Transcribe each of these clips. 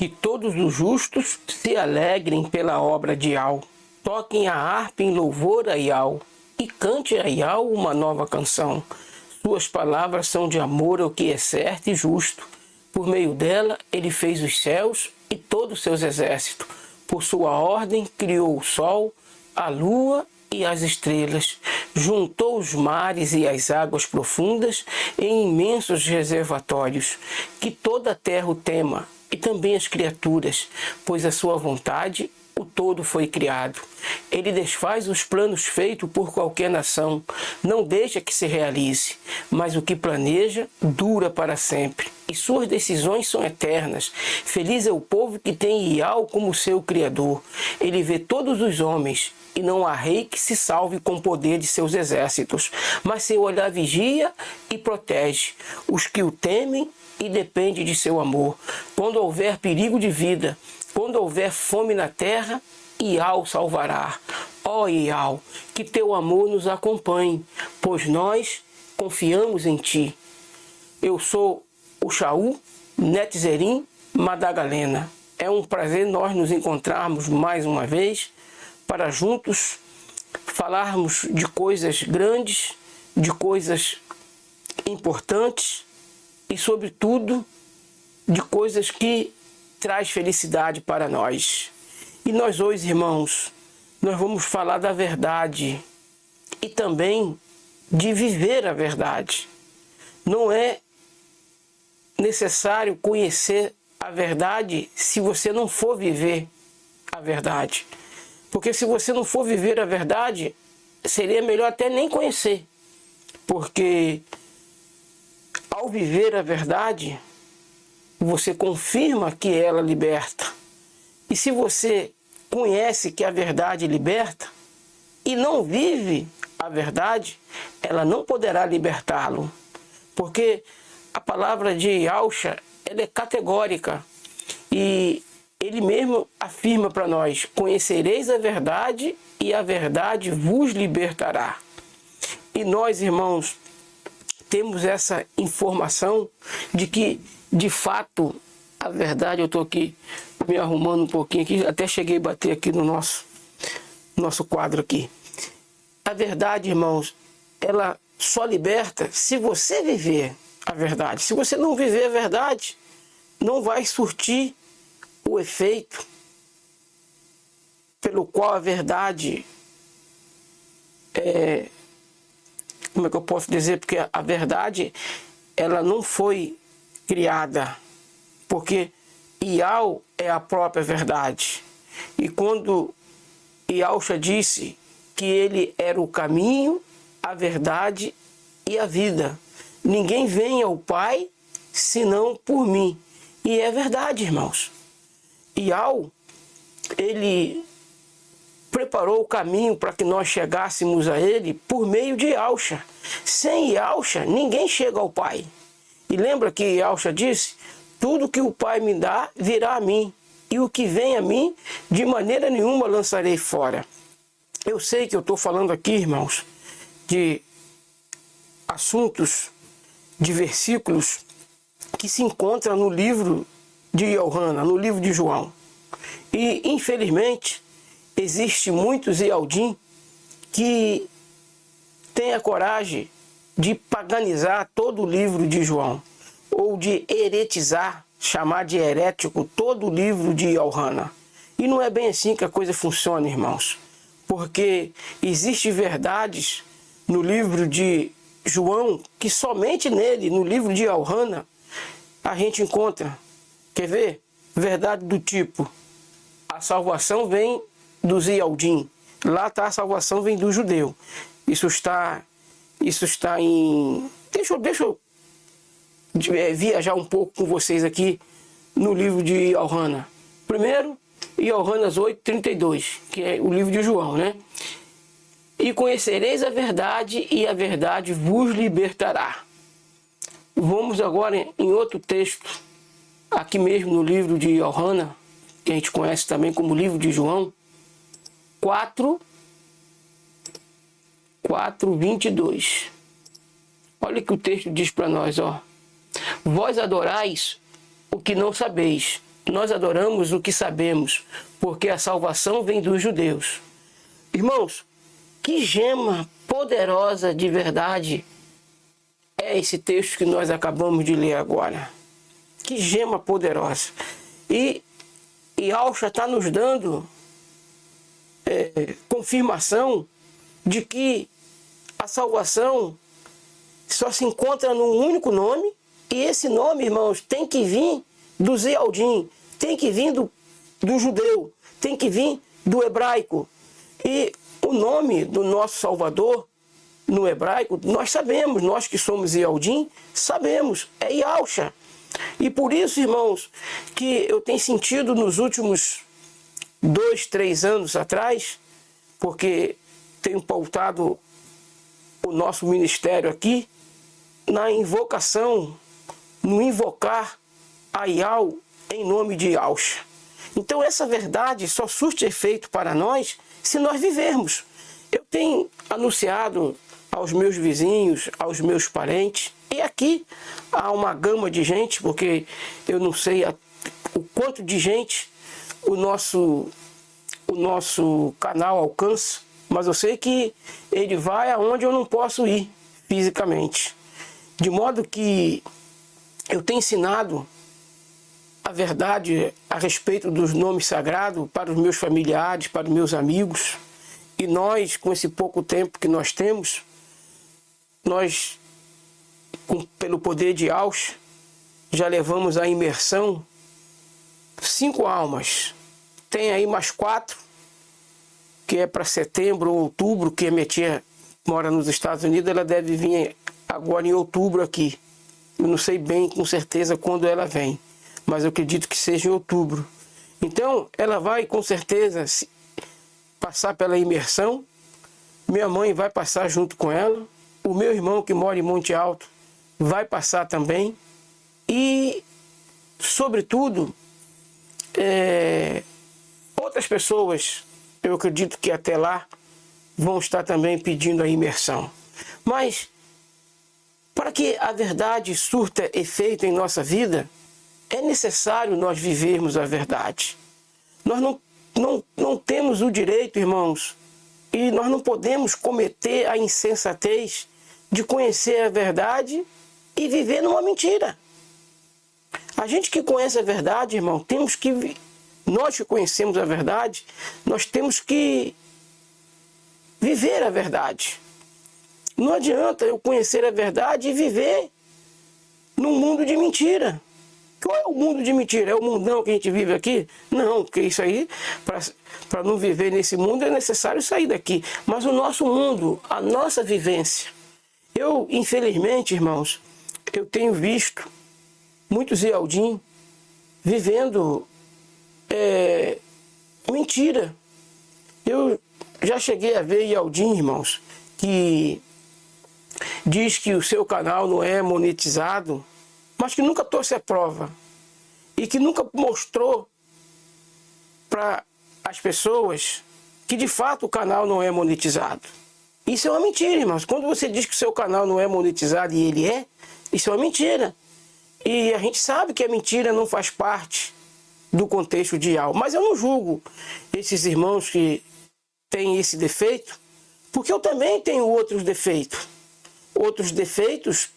Que todos os justos se alegrem pela obra de Iau. Toquem a harpa em louvor a Iau e cante a Iau uma nova canção. Suas palavras são de amor ao que é certo e justo. Por meio dela, ele fez os céus e todos os seus exércitos. Por sua ordem, criou o sol, a lua e as estrelas. Juntou os mares e as águas profundas em imensos reservatórios. Que toda a terra o tema, e também as criaturas, pois a sua vontade o todo foi criado. Ele desfaz os planos feitos por qualquer nação, não deixa que se realize, mas o que planeja dura para sempre, e suas decisões são eternas. Feliz é o povo que tem Iau como seu Criador. Ele vê todos os homens, e não há rei que se salve com o poder de seus exércitos, mas seu olhar vigia e protege os que o temem e depende de seu amor. Quando houver perigo de vida, quando houver fome na terra, Iau salvará. Ó Iau, que teu amor nos acompanhe, pois nós confiamos em ti. Eu sou o Shaul Netzerim Madagalena. É um prazer nós nos encontrarmos mais uma vez para juntos falarmos de coisas grandes, de coisas importantes e, sobretudo, de coisas que traz felicidade para nós. E nós hoje, irmãos, nós vamos falar da verdade e também de viver a verdade. Não é necessário conhecer a verdade se você não for viver a verdade. Porque se você não for viver a verdade, seria melhor até nem conhecer. Porque ao viver a verdade, você confirma que ela liberta. E se você conhece que a verdade liberta e não vive a verdade, ela não poderá libertá-lo. Porque a palavra de Yahshua, ela é categórica. E ele mesmo afirma para nós: conhecereis a verdade e a verdade vos libertará. E nós, irmãos, temos essa informação de que, de fato, a verdade, eu estou aqui me arrumando um pouquinho aqui, até cheguei a bater aqui no nosso quadro aqui. A verdade, irmãos, ela só liberta se você viver a verdade. Se você não viver a verdade, não vai surtir o efeito pelo qual a verdade como é que eu posso dizer? Porque a verdade, ela não foi criada, porque Iau é a própria verdade. E quando Yahshua disse que ele era o caminho, a verdade e a vida, ninguém vem ao Pai senão por mim. E é verdade, irmãos. Iau, ele preparou o caminho para que nós chegássemos a ele por meio de Yahshua. Sem Yahshua, ninguém chega ao Pai. E lembra que Yahshua disse: tudo que o Pai me dá virá a mim, e o que vem a mim, de maneira nenhuma lançarei fora. Eu sei que eu estou falando aqui, irmãos, de assuntos, de versículos que se encontram no livro de Yohana, no livro de João. E, infelizmente, existe muitos Iaudim que têm a coragem de paganizar todo o livro de João, ou de heretizar, chamar de herético todo o livro de Yohana. E não é bem assim que a coisa funciona, irmãos, porque existem verdades no livro de João que somente nele, no livro de Yohana, a gente encontra. Quer ver? Verdade do tipo: a salvação vem dos Iaudim. Lá está, a salvação vem do judeu. Isso está em... Deixa eu viajar um pouco com vocês aqui no livro de Yohana. Primeiro, Yohana 8:32, que é o livro de João, né? E conhecereis a verdade, e a verdade vos libertará. Vamos agora em outro texto, aqui mesmo no livro de Yohana, que a gente conhece também como livro de João, 4:22. Olha o que o texto diz para nós, ó. Vós adorais o que não sabeis, nós adoramos o que sabemos, porque a salvação vem dos judeus. Irmãos, que gema poderosa de verdade é esse texto que nós acabamos de ler agora. Que gema poderosa. E Yahshua está nos dando confirmação de que a salvação só se encontra num único nome, e esse nome, irmãos, tem que vir do Zealdim, tem que vir do judeu, tem que vir do hebraico. E o nome do nosso Salvador, no hebraico, nós sabemos, nós que somos Zealdim, sabemos, é Yahshua. E por isso, irmãos, que eu tenho sentido nos últimos 2, 3 anos atrás, porque tenho pautado o nosso ministério aqui, na invocação, no invocar a Yahweh em nome de Yahshua. Então essa verdade só surte efeito para nós se nós vivermos. Eu tenho anunciado aos meus vizinhos, aos meus parentes, e aqui há uma gama de gente, porque eu não sei o quanto de gente o nosso canal alcança, mas eu sei que ele vai aonde eu não posso ir fisicamente. De modo que eu tenho ensinado a verdade a respeito dos nomes sagrados para os meus familiares, para os meus amigos. E nós, com esse pouco tempo que nós temos, nós, pelo poder de Yahshua, já levamos à imersão 5 almas. Tem aí mais 4, que é para setembro ou outubro, que a minha tia mora nos Estados Unidos, ela deve vir agora em outubro aqui. Eu não sei bem com certeza quando ela vem, mas eu acredito que seja em outubro. Então ela vai com certeza passar pela imersão, minha mãe vai passar junto com ela, o meu irmão que mora em Monte Alto vai passar também, e sobretudo outras pessoas, eu acredito que até lá vão estar também pedindo a imersão. Mas para que a verdade surta efeito em nossa vida, é necessário nós vivermos a verdade. Nós não temos o direito, irmãos, e nós não podemos cometer a insensatez de conhecer a verdade e viver numa mentira. A gente que conhece a verdade, irmão, nós que conhecemos a verdade, nós temos que viver a verdade. Não adianta eu conhecer a verdade e viver num mundo de mentira. Qual é o mundo de mentira? É o mundão que a gente vive aqui? Não, porque isso aí, para não viver nesse mundo, é necessário sair daqui. Mas o nosso mundo, a nossa vivência. Eu, infelizmente, irmãos, eu tenho visto muitos Zealdim vivendo mentira. Eu já cheguei a ver Zealdim, irmãos, que diz que o seu canal não é monetizado, mas que nunca trouxe a prova e que nunca mostrou para as pessoas que de fato o canal não é monetizado. Isso é uma mentira, irmãos. Quando você diz que o seu canal não é monetizado e ele é, isso é uma mentira. E a gente sabe que a mentira não faz parte do contexto de algo. Mas eu não julgo esses irmãos que têm esse defeito, porque eu também tenho outros defeitos. Outros defeitos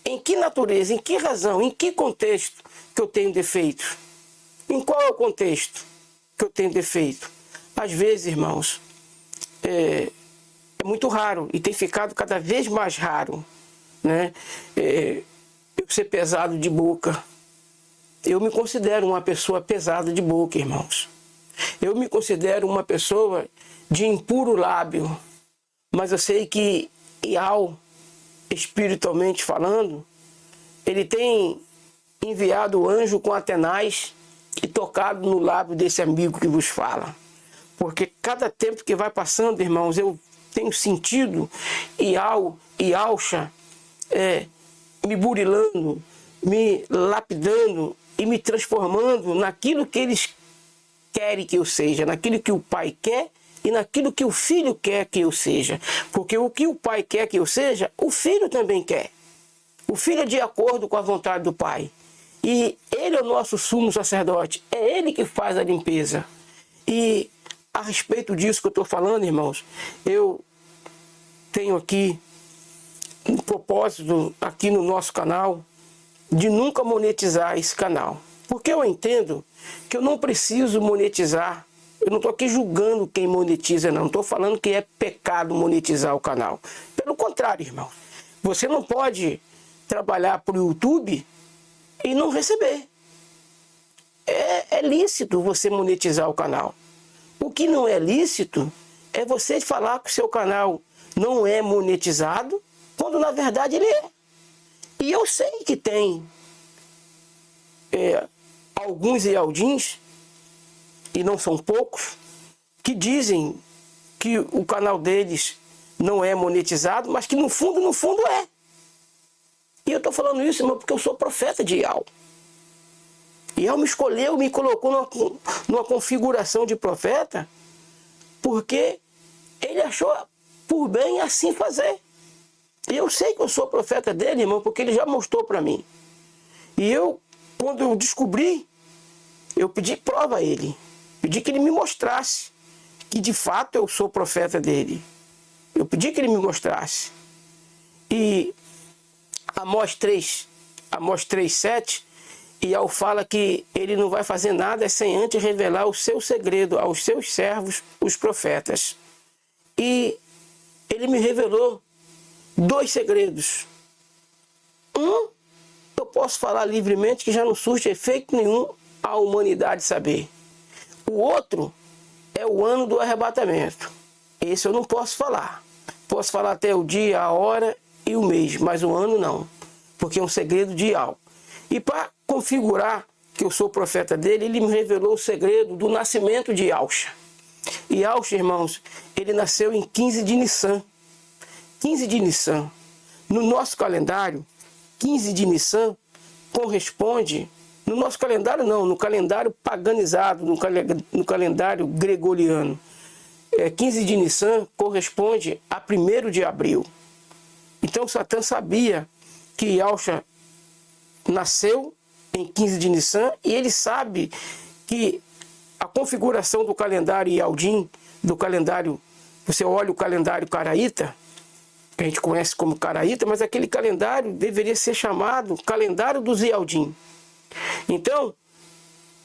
em que natureza, em que razão, em que contexto que eu tenho defeito? Em qual é o contexto que eu tenho defeito? Às vezes, irmãos, é muito raro e tem ficado cada vez mais raro, né? Eu ser pesado de boca. Eu me considero uma pessoa pesada de boca, irmãos. Eu me considero uma pessoa de impuro lábio, mas eu sei que espiritualmente falando, ele tem enviado o anjo com Atenaz e tocado no lábio desse amigo que vos fala. Porque cada tempo que vai passando, irmãos, eu tenho sentido Yahshua me burilando, me lapidando e me transformando naquilo que eles querem que eu seja, naquilo que o Pai quer e naquilo que o Filho quer que eu seja. Porque o que o Pai quer que eu seja, o Filho também quer. O Filho é de acordo com a vontade do Pai. E ele é o nosso sumo sacerdote. É ele que faz a limpeza. E a respeito disso que eu estou falando, irmãos, eu tenho aqui um propósito aqui no nosso canal de nunca monetizar esse canal. Porque eu entendo que eu não preciso monetizar. Eu não estou aqui julgando quem monetiza, não. Estou falando que é pecado monetizar o canal. Pelo contrário, irmão. Você não pode trabalhar para o YouTube e não receber. É lícito você monetizar o canal. O que não é lícito é você falar que o seu canal não é monetizado, quando na verdade ele é. E eu sei que tem alguns Ialdins, e não são poucos, que dizem que o canal deles não é monetizado, mas que no fundo é. E eu estou falando isso, irmão, porque eu sou profeta de Ial. Ial me escolheu, me colocou numa configuração de profeta, porque ele achou por bem assim fazer. E eu sei que eu sou profeta dele, irmão, porque ele já mostrou para mim. E eu, quando eu descobri, eu pedi prova a ele. Pedi que ele me mostrasse que de fato eu sou profeta dele. Eu pedi que ele me mostrasse. E Amós 3:7, Ial fala que ele não vai fazer nada sem antes revelar o seu segredo aos seus servos, os profetas. E ele me revelou 2 segredos. Um, eu posso falar livremente que já não surge efeito nenhum à humanidade saber. O outro é o ano do arrebatamento. Esse eu não posso falar. Posso falar até o dia, a hora e o mês, mas o ano não, porque é um segredo de Ial. E para configurar que eu sou profeta dele, ele me revelou o segredo do nascimento de Iauxa. Iauxa, irmãos, ele nasceu em 15 de Nissan. 15 de Nissan. No nosso calendário, 15 de Nissan corresponde... No nosso calendário não, no calendário paganizado, no calendário gregoriano. 15 de Nissan corresponde a 1º de abril. Então Satã sabia que Iauxa nasceu em 15 de Nissan e ele sabe que a configuração do calendário Ialdim, do calendário, você olha o calendário caraíta, que a gente conhece como caraíta, mas aquele calendário deveria ser chamado calendário dos Ialdim. Então,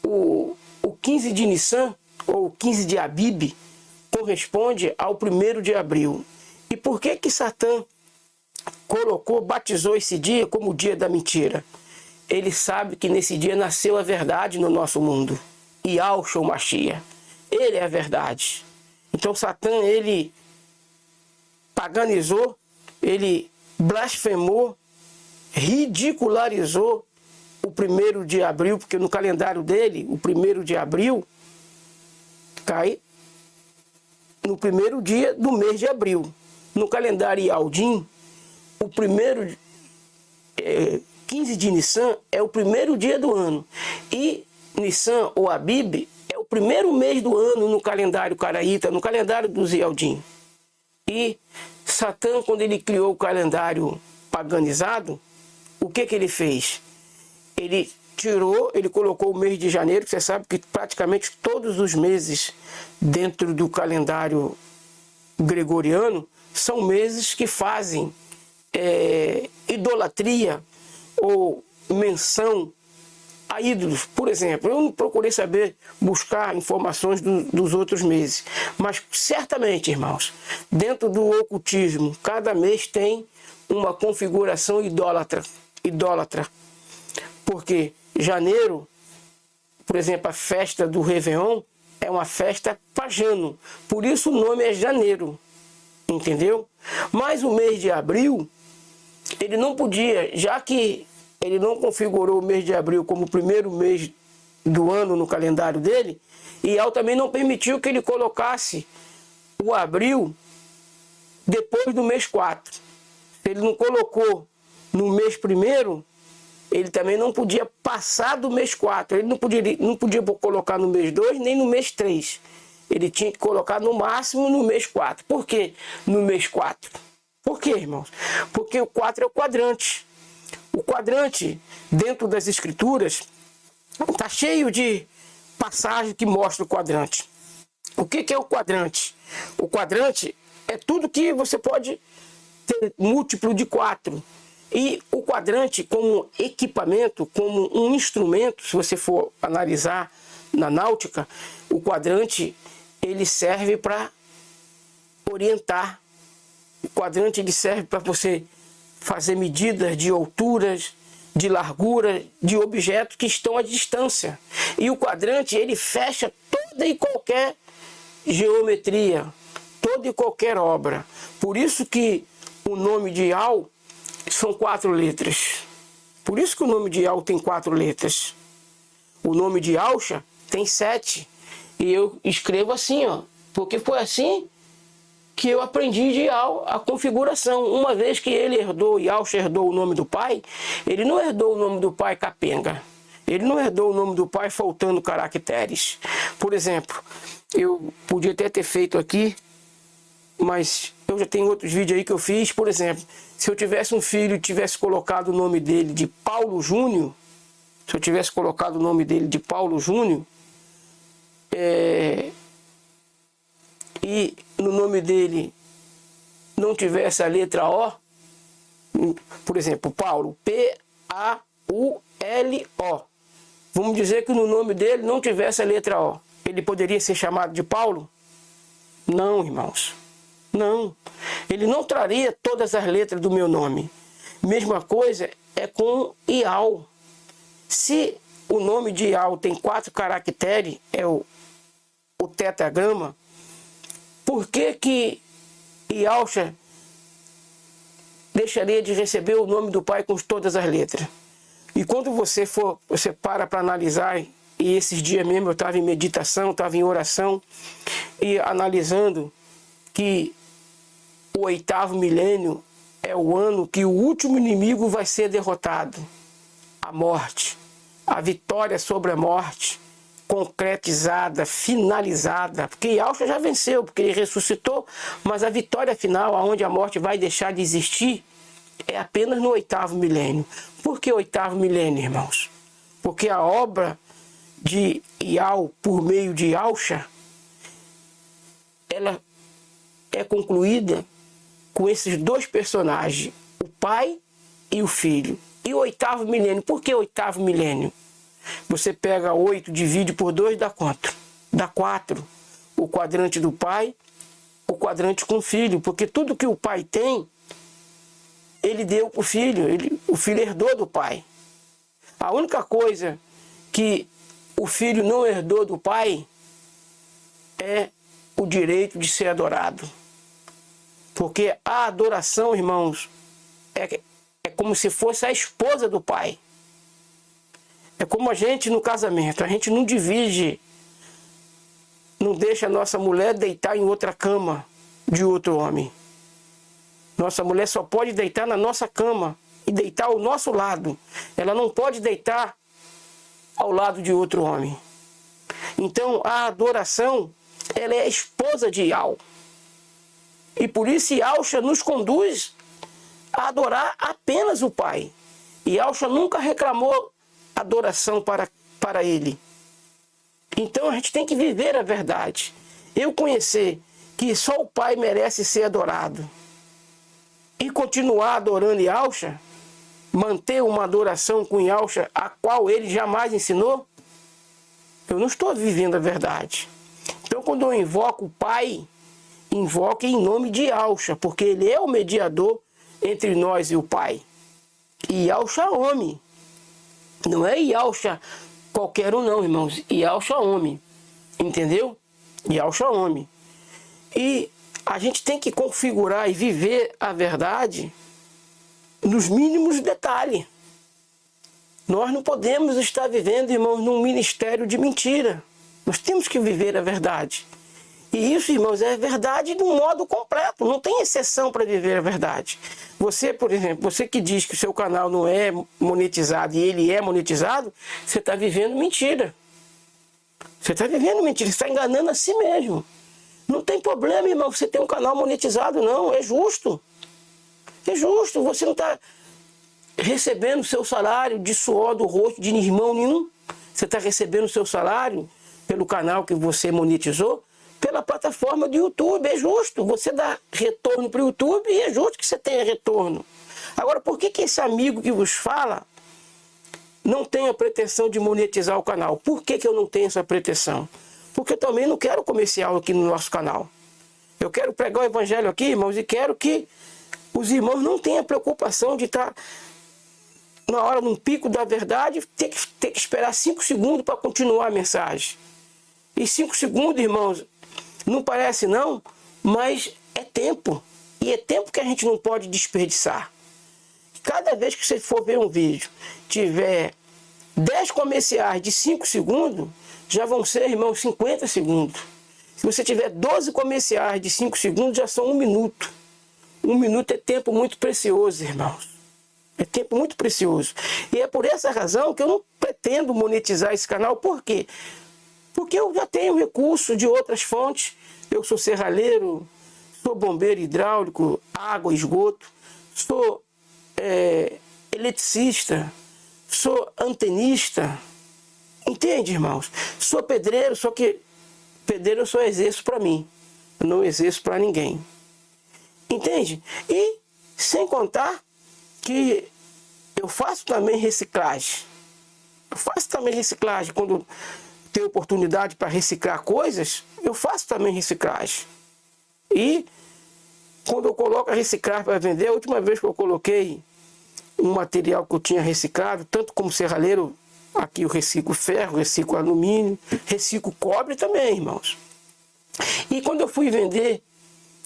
o 15 de Nissan, ou 15 de Abib, corresponde ao 1º de abril. E por que que Satã batizou esse dia como o dia da mentira? Ele sabe que nesse dia nasceu a verdade no nosso mundo. Yahshua o Mashiach. Ele é a verdade. Então Satã, ele paganizou, ele blasfemou, ridicularizou o 1º de abril, porque no calendário dele, o 1º de abril cai no 1º dia do mês de abril. No calendário Ialdim, o 15 de Nissan é o 1º dia do ano. E Nissan ou Abib é o 1º mês do ano no calendário caraíta, no calendário dos Ialdim. E Satã, quando ele criou o calendário paganizado, o que ele fez? Ele colocou o mês de janeiro, que você sabe que praticamente todos os meses dentro do calendário gregoriano são meses que fazem idolatria ou menção a ídolos. Por exemplo, eu não procurei buscar informações dos outros meses, mas certamente, irmãos, dentro do ocultismo, cada mês tem uma configuração idólatra. Porque janeiro, por exemplo, a festa do Réveillon é uma festa pagano, por isso o nome é janeiro, entendeu? Mas o mês de abril, ele não podia, já que ele não configurou o mês de abril como o 1º mês do ano no calendário dele, Ial também não permitiu que ele colocasse o abril depois do mês 4. Se ele não colocou no mês 1º, ele também não podia passar do mês 4. Ele não podia colocar no mês 2 nem no mês 3. Ele tinha que colocar no máximo no mês 4. Por que no mês 4? Por quê, irmãos? Porque o 4 é o quadrante. O quadrante, dentro das escrituras, está cheio de passagens que mostram o quadrante. O que é o quadrante? O quadrante é tudo que você pode ter múltiplo de 4. E o quadrante, como equipamento, como um instrumento, se você for analisar na náutica, o quadrante ele serve para orientar. O quadrante ele serve para você fazer medidas de alturas, de largura, de objetos que estão à distância. E o quadrante ele fecha toda e qualquer geometria, toda e qualquer obra. Por isso que o nome de Yahweh são 4 letras. Por isso que o nome de Yahweh tem 4 letras. O nome de Yahshua tem 7. E eu escrevo assim, ó, porque foi assim que eu aprendi de Yahweh a configuração. Uma vez que ele herdou, Yahshua herdou o nome do pai, ele não herdou o nome do pai capenga. Ele não herdou o nome do pai faltando caracteres. Por exemplo, eu podia até ter feito aqui, mas eu já tenho outros vídeos aí que eu fiz. Por exemplo, se eu tivesse um filho e tivesse colocado o nome dele de Paulo Júnior, se eu tivesse colocado o nome dele de Paulo Júnior, e no nome dele não tivesse a letra O, por exemplo, Paulo, P-A-U-L-O, vamos dizer que no nome dele não tivesse a letra O, ele poderia ser chamado de Paulo? Não, irmãos. Não, ele não traria todas as letras do meu nome. Mesma coisa é com Yahweh. Se o nome de Yahweh tem 4 caracteres, é o tetragrama, por que Yahshua deixaria de receber o nome do Pai com todas as letras? E quando você para analisar, e esses dias mesmo eu estava em meditação, estava em oração, e analisando que o 8º milênio é o ano que o último inimigo vai ser derrotado. A morte, a vitória sobre a morte, concretizada, finalizada. Porque Yahshua já venceu, porque ele ressuscitou, mas a vitória final, aonde a morte vai deixar de existir, é apenas no 8º milênio. Por que 8º milênio, irmãos? Porque a obra de Yahweh por meio de Yahshua, ela é concluída com esses 2 personagens, o pai e o filho. E o 8º milênio, por que 8º milênio? Você pega 8, divide por 2, dá quanto? Dá 4. O quadrante do pai, o quadrante com o filho, porque tudo que o pai tem, ele deu para o filho, o filho herdou do pai. A única coisa que o filho não herdou do pai é o direito de ser adorado. Porque a adoração, irmãos, é como se fosse a esposa do pai. É como a gente no casamento, a gente não divide, não deixa a nossa mulher deitar em outra cama de outro homem. Nossa mulher só pode deitar na nossa cama e deitar ao nosso lado. Ela não pode deitar ao lado de outro homem. Então a adoração, ela é a esposa de Yahweh. E por isso Yahshua nos conduz a adorar apenas o Pai. E Yahshua nunca reclamou adoração para ele. Então a gente tem que viver a verdade. Eu conhecer que só o Pai merece ser adorado e continuar adorando Yahshua, manter uma adoração com Yahshua a qual ele jamais ensinou, eu não estou vivendo a verdade. Então quando eu invoco o Pai, invoque em nome de Yahshua, porque ele é o mediador entre nós e o Pai. E Yahshua homem. Não é Yahshua qualquer um não, irmãos. Yahshua homem. Entendeu? Yahshua homem. E a gente tem que configurar e viver a verdade nos mínimos detalhes. Nós não podemos estar vivendo, irmãos, num ministério de mentira. Nós temos que viver a verdade. E isso, irmãos, é verdade de um modo completo. Não tem exceção para viver a verdade. Você, por exemplo, você que diz que o seu canal não é monetizado e ele é monetizado, você está vivendo mentira. Você está vivendo mentira, você está enganando a si mesmo. Não tem problema, irmão, você ter um canal monetizado, não. É justo. É justo. Você não está recebendo seu salário de suor do rosto de irmão nenhum. Você está recebendo seu salário pelo canal que você monetizou, pela plataforma do YouTube. É justo, você dá retorno para o YouTube e é justo que você tenha retorno. Agora, por que esse amigo que vos fala não tem a pretensão de monetizar o canal? Por que eu não tenho essa pretensão? Porque eu também não quero comercial aqui no nosso canal. Eu quero pregar o evangelho aqui, irmãos, e quero que os irmãos não tenham preocupação de estar na hora, num pico da verdade, ter que esperar 5 segundos para continuar a mensagem. E 5 segundos, irmãos, não parece não, mas é tempo. E é tempo que a gente não pode desperdiçar. Cada vez que você for ver um vídeo, tiver 10 comerciais de 5 segundos, já vão ser, irmão, 50 segundos. Se você tiver 12 comerciais de 5 segundos, já são 1 minuto. 1 minuto é tempo muito precioso, irmãos. É tempo muito precioso. E é por essa razão que eu não pretendo monetizar esse canal. Por quê? Porque eu já tenho recurso de outras fontes. Eu sou serralheiro, sou bombeiro hidráulico, água, esgoto, sou eletricista, sou antenista. Entende, irmãos? Sou pedreiro, só que pedreiro eu só exerço para mim. Eu não exerço para ninguém. Entende? E sem contar que eu faço também reciclagem. Eu faço também reciclagem. Quando tenho oportunidade para reciclar coisas, eu faço também reciclagem. E quando eu coloco a reciclagem para vender, a última vez que eu coloquei um material que eu tinha reciclado, tanto como serralheiro, aqui eu reciclo ferro, reciclo alumínio, reciclo cobre também, irmãos. E quando eu fui vender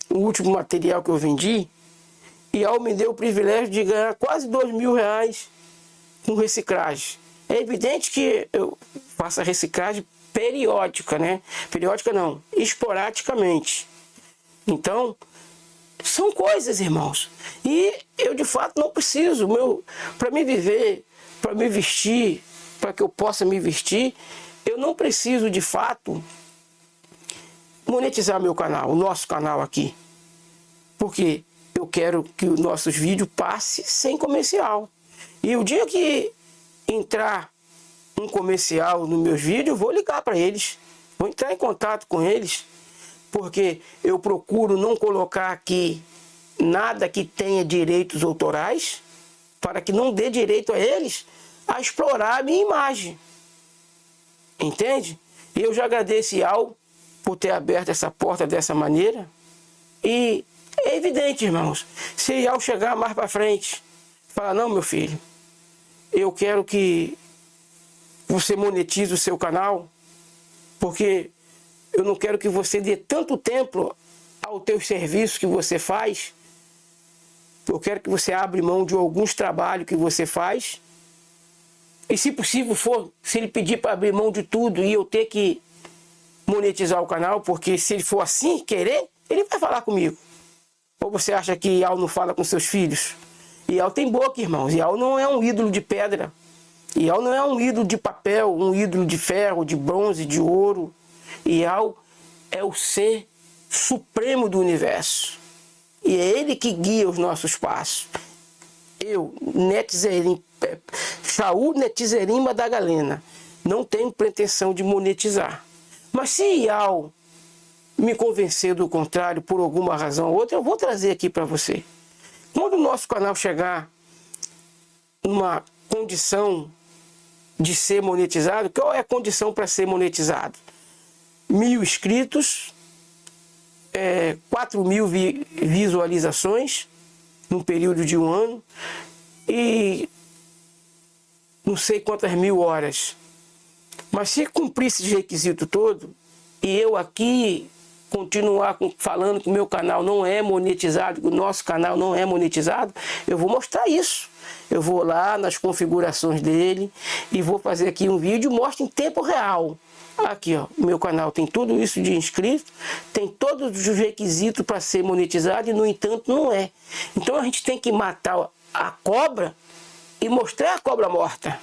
o último material que eu vendi, e ao me deu o privilégio de ganhar quase R$2.000 com reciclagem. É evidente que eu faço a reciclagem periódica, né? Periódica não, esporadicamente. Então, são coisas, irmãos. E eu, de fato, não preciso. Para me viver, para me vestir, para que eu possa me vestir, eu não preciso, de fato, monetizar meu canal, o nosso canal aqui. Porque eu quero que os nossos vídeos passem sem comercial. E o dia que entrar um comercial nos meus vídeos, eu vou ligar para eles. Vou entrar em contato com eles. Porque eu procuro não colocar aqui nada que tenha direitos autorais, para que não dê direito a eles a explorar a minha imagem. Entende? E eu já agradeço ao por ter aberto essa porta dessa maneira. E é evidente, irmãos, se ao chegar mais para frente, falar, não, meu filho, eu quero que você monetize o seu canal, porque eu não quero que você dê tanto tempo ao teu serviço que você faz. Eu quero que você abra mão de alguns trabalhos que você faz. E se possível for, se ele pedir para abrir mão de tudo e eu ter que monetizar o canal, porque se ele for assim, querer, ele vai falar comigo. Ou você acha que Ial não fala com seus filhos? Ial tem boca, irmãos. Ial não é um ídolo de pedra. Ial não é um ídolo de papel, um ídolo de ferro, de bronze, de ouro. Ial é o ser supremo do universo. E é ele que guia os nossos passos. Eu, Netzerim, Shaul Netzerim Madagalena, não tenho pretensão de monetizar. Mas se Ial me convencer do contrário, por alguma razão ou outra, eu vou trazer aqui para você. Quando o nosso canal chegar numa condição de ser monetizado, qual é a condição para ser monetizado? 1.000 inscritos, 4.000 visualizações num período de 1 ano e não sei quantas 1.000 horas. Mas se cumprir esse requisito todo e eu aqui continuar falando que o meu canal não é monetizado, que o nosso canal não é monetizado, eu vou mostrar isso. Eu vou lá nas configurações dele e vou fazer aqui um vídeo, mostro em tempo real. Aqui, ó, o meu canal tem tudo isso de inscrito, tem todos os requisitos para ser monetizado e, no entanto, não é. Então a gente tem que matar a cobra e mostrar a cobra morta.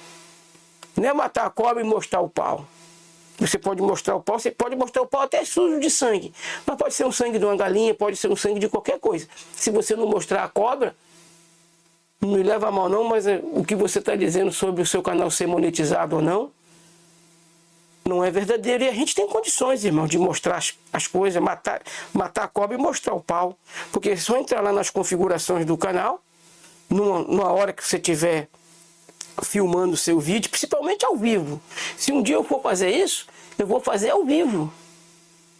Não é matar a cobra e mostrar o pau. Você pode mostrar o pau, você pode mostrar o pau até sujo de sangue. Mas pode ser um sangue de uma galinha, pode ser um sangue de qualquer coisa. Se você não mostrar a cobra, Não me leva a mal não, mas o que você está dizendo sobre o seu canal ser monetizado ou não é verdadeiro. E a gente tem condições, irmão, de mostrar as coisas, matar a cobra e mostrar o pau. Porque é só entrar lá nas configurações do canal, numa hora que você estiver filmando o seu vídeo, principalmente ao vivo. Se um dia eu for fazer isso, eu vou fazer ao vivo.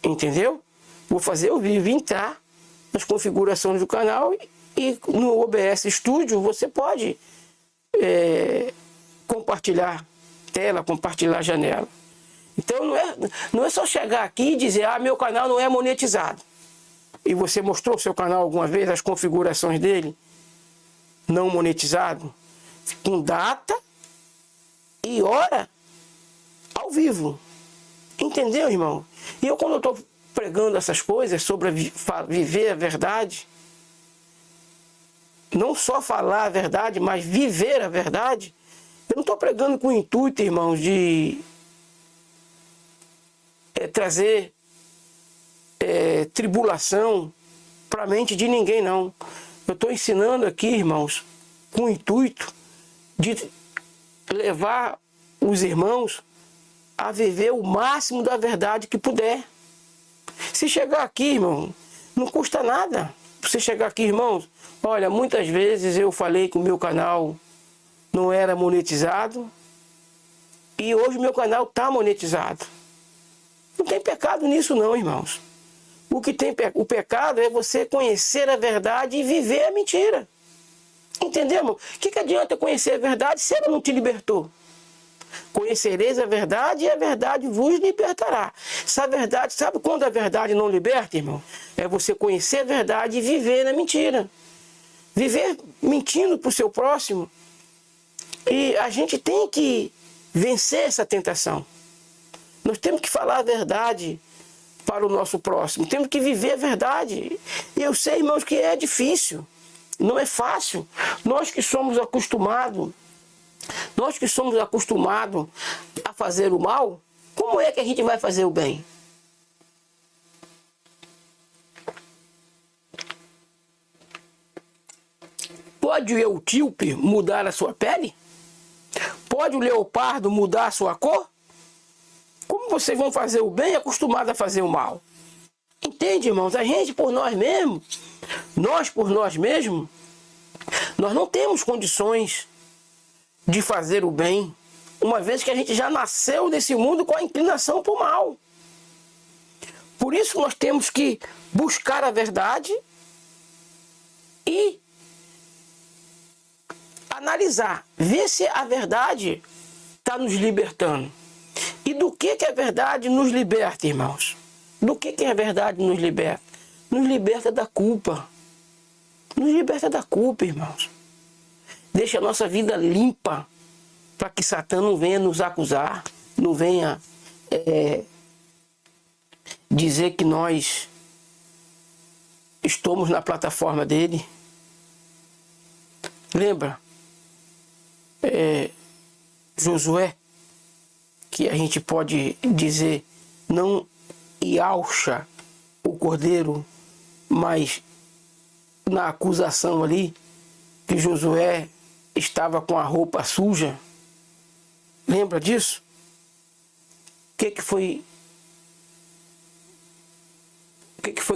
Entendeu? Vou fazer ao vivo, entrar nas configurações do canal e no OBS Studio você pode compartilhar tela, compartilhar janela. Então não é só chegar aqui e dizer, meu canal não é monetizado. E você mostrou o seu canal alguma vez, as configurações dele, não monetizado, com data e hora, ao vivo. Entendeu, irmão? E eu, quando eu estou pregando essas coisas sobre viver a verdade, não só falar a verdade, mas viver a verdade, eu não estou pregando com o intuito, irmãos, de trazer tribulação para a mente de ninguém, não. Eu estou ensinando aqui, irmãos, com o intuito de levar os irmãos a viver o máximo da verdade que puder. Se chegar aqui, irmão, não custa nada. Você chegar aqui, irmãos, olha, muitas vezes eu falei que o meu canal não era monetizado e hoje o meu canal está monetizado. Não tem pecado nisso não, irmãos. O pecado é você conhecer a verdade e viver a mentira. Entendeu, irmão? O que adianta conhecer a verdade se ela não te libertou? Conhecereis a verdade e a verdade vos libertará. Sabe quando a verdade não liberta, irmão? É você conhecer a verdade e viver na mentira. Viver mentindo para o seu próximo. E a gente tem que vencer essa tentação. Nós temos que falar a verdade para o nosso próximo. Temos que viver a verdade. E eu sei, irmãos, que é difícil. Não é fácil. Nós que somos acostumados a fazer o mal, como é que a gente vai fazer o bem? Pode o etíope mudar a sua pele? Pode o leopardo mudar a sua cor? Como vocês vão fazer o bem acostumados a fazer o mal? Entende, irmãos? A gente por nós mesmos, nós não temos condições de fazer o bem, uma vez que a gente já nasceu nesse mundo com a inclinação para o mal. Por isso nós temos que buscar a verdade e analisar, ver se a verdade está nos libertando. E do que a verdade nos liberta, irmãos? Do que a verdade nos liberta? Nos liberta da culpa. Nos liberta da culpa, irmãos. Deixa a nossa vida limpa para que Satã não venha nos acusar, não venha dizer que nós estamos na plataforma dele. Lembra? Josué, que a gente pode dizer, não Iauxa, o cordeiro, mas na acusação ali, que Josué estava com a roupa suja. Lembra disso? O que foi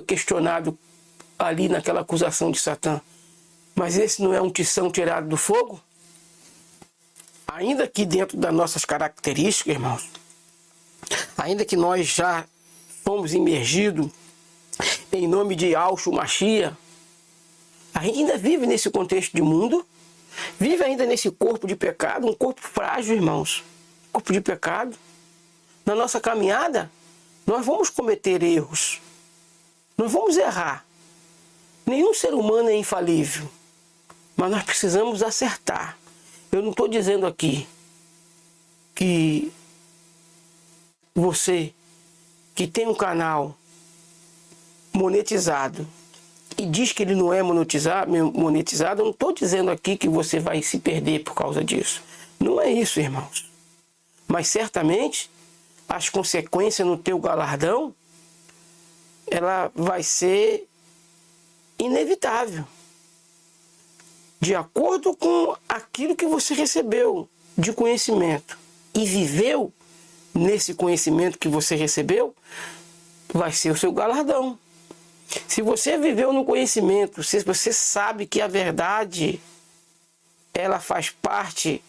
questionado ali naquela acusação de Satã? Mas esse não é um tição tirado do fogo? Ainda que dentro das nossas características, irmãos, ainda que nós já fomos imergidos em nome de Yahshua Mashiach, a gente ainda vive nesse contexto de mundo, vive ainda nesse corpo de pecado, um corpo frágil, irmãos, corpo de pecado. Na nossa caminhada, nós vamos cometer erros, nós vamos errar. Nenhum ser humano é infalível, mas nós precisamos acertar. Eu não estou dizendo aqui que você que tem um canal monetizado e diz que ele não é monetizado, eu não estou dizendo aqui que você vai se perder por causa disso. Não é isso, irmãos. Mas certamente as consequências no teu galardão, ela vai ser inevitável. de acordo com aquilo que você recebeu de conhecimento e viveu nesse conhecimento que você recebeu, vai ser o seu galardão. Se você viveu no conhecimento, se você sabe que a verdade ela faz parte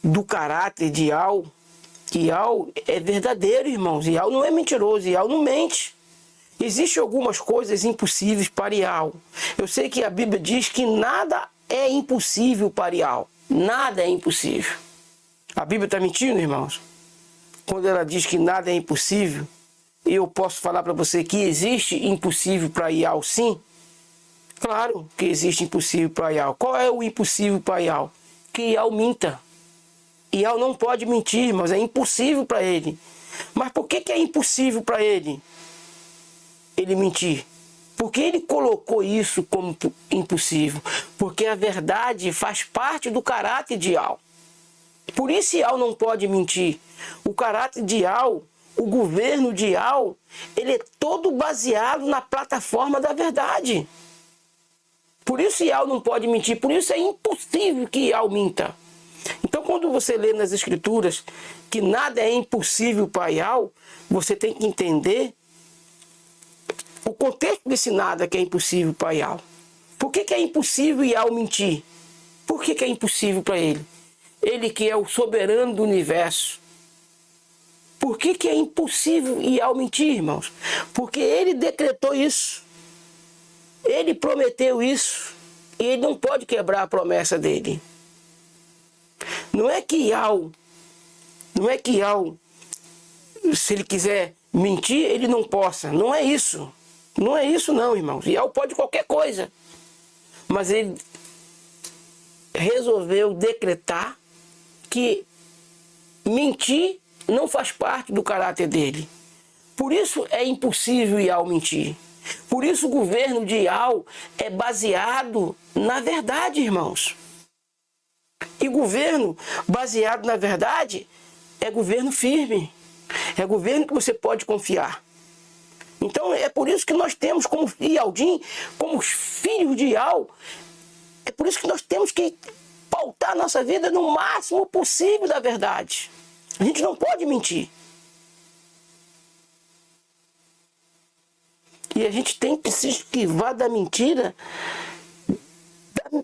do caráter de Yah, Yah é verdadeiro, irmãos. Yah não é mentiroso, Yah não mente. Existem algumas coisas impossíveis para Yah. Eu sei que a Bíblia diz que nada é impossível para Yah. Nada é impossível. A Bíblia está mentindo, irmãos? Quando ela diz que nada é impossível, eu posso falar para você que existe impossível para Yah, sim? Claro que existe impossível para Yah. Qual é o impossível para Yah? Que Yah minta. Yah não pode mentir, mas é impossível para ele. Mas por que é impossível para ele mentir? Porque ele colocou isso como impossível. Porque a verdade faz parte do caráter de Yah. Por isso Yah não pode mentir. O caráter de Yah, o governo de Yah, ele é todo baseado na plataforma da verdade. Por isso Yah não pode mentir. Por isso é impossível que Yah minta. Então, quando você lê nas Escrituras que nada é impossível para Yah, você tem que entender o contexto desse nada que é impossível para Yah. Por que é impossível Yah mentir? Por que é impossível para ele? Ele que é o soberano do universo. Por que é impossível Yah mentir, irmãos? Porque ele decretou isso. Ele prometeu isso. E ele não pode quebrar a promessa dele. Não é que Yah, se ele quiser mentir, ele não possa. Não é isso. Não é isso não, irmãos. Yah pode qualquer coisa. Mas ele resolveu decretar que mentir não faz parte do caráter dele. Por isso é impossível Yah mentir. Por isso o governo de Yah é baseado na verdade, irmãos. E governo baseado na verdade é governo firme. É governo que você pode confiar. Então é por isso que nós temos como Yahdim, como os filhos de Yah, é por isso que nós temos que pautar nossa vida no máximo possível da verdade. A gente não pode mentir. E a gente tem que se esquivar da mentira da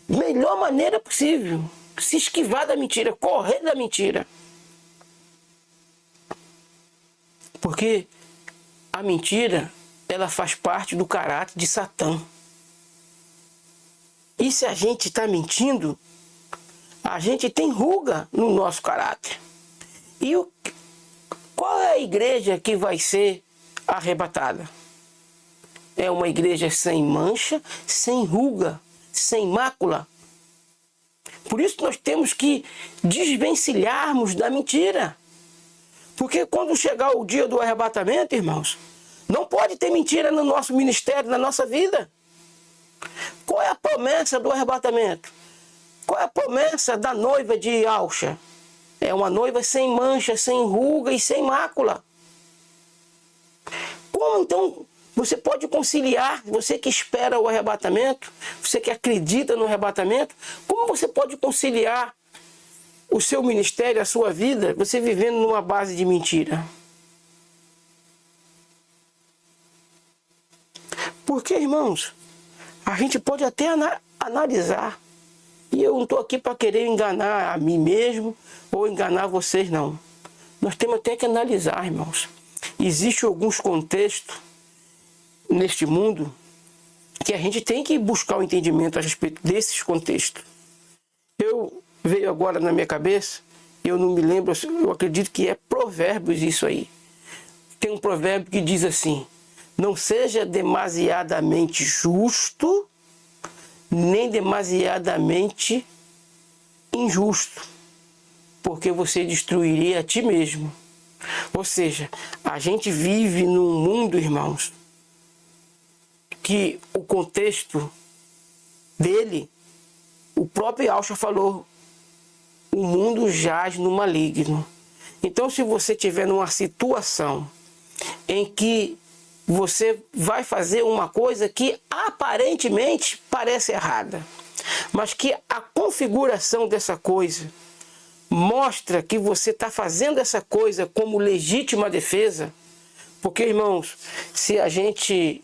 melhor maneira possível. Se esquivar da mentira, correr da mentira. Porque a mentira, ela faz parte do caráter de Satã. E se a gente está mentindo, a gente tem ruga no nosso caráter. E qual é a igreja que vai ser arrebatada? É uma igreja sem mancha, sem ruga, sem mácula. Por isso nós temos que desvencilharmos da mentira. Porque quando chegar o dia do arrebatamento, irmãos, não pode ter mentira no nosso ministério, na nossa vida. Qual é a promessa do arrebatamento? Qual é a promessa da noiva de Yahshua? É uma noiva sem mancha, sem ruga e sem mácula. Como então você pode conciliar, você que espera o arrebatamento, você que acredita no arrebatamento, como você pode conciliar o seu ministério, a sua vida, você vivendo numa base de mentira? Porque, irmãos, a gente pode até analisar. E eu não estou aqui para querer enganar a mim mesmo ou enganar vocês, não. Nós temos até que analisar, irmãos. Existem alguns contextos neste mundo que a gente tem que buscar o entendimento a respeito desses contextos. Veio agora na minha cabeça, eu não me lembro, eu acredito que é Provérbios isso aí. Tem um provérbio que diz assim: não seja demasiadamente justo, nem demasiadamente injusto, porque você destruiria a ti mesmo. Ou seja, a gente vive num mundo, irmãos, que o contexto dele, o próprio Yahshua falou, o mundo jaz no maligno. Então, se você estiver numa situação em que você vai fazer uma coisa que aparentemente parece errada, mas que a configuração dessa coisa mostra que você está fazendo essa coisa como legítima defesa. Porque, irmãos, se a gente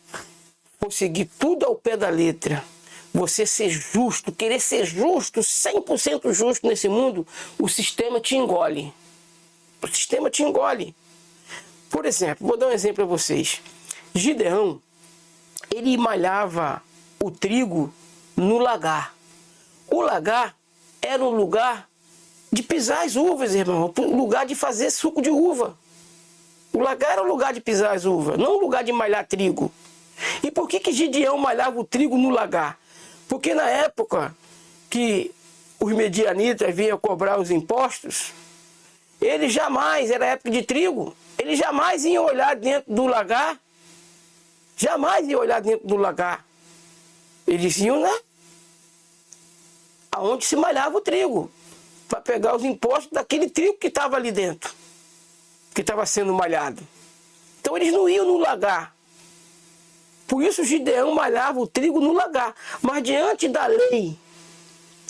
for seguir tudo ao pé da letra, você ser justo, querer ser justo, 100% justo nesse mundo, o sistema te engole. O sistema te engole. Por exemplo, vou dar um exemplo para vocês. Gideão, ele malhava o trigo no lagar. O lagar era um lugar de pisar as uvas, irmão. Um lugar de fazer suco de uva. O lagar era o lugar de pisar as uvas, não o lugar de malhar trigo. E por que Gideão malhava o trigo no lagar? Porque na época que os medianitas vinham cobrar os impostos, eles jamais, era época de trigo, eles jamais iam olhar dentro do lagar. Jamais iam olhar dentro do lagar. Eles iam, né? Aonde se malhava o trigo, para pegar os impostos daquele trigo que estava ali dentro, que estava sendo malhado. Então eles não iam no lagar. Por isso Gideão malhava o trigo no lagar. Mas diante da lei,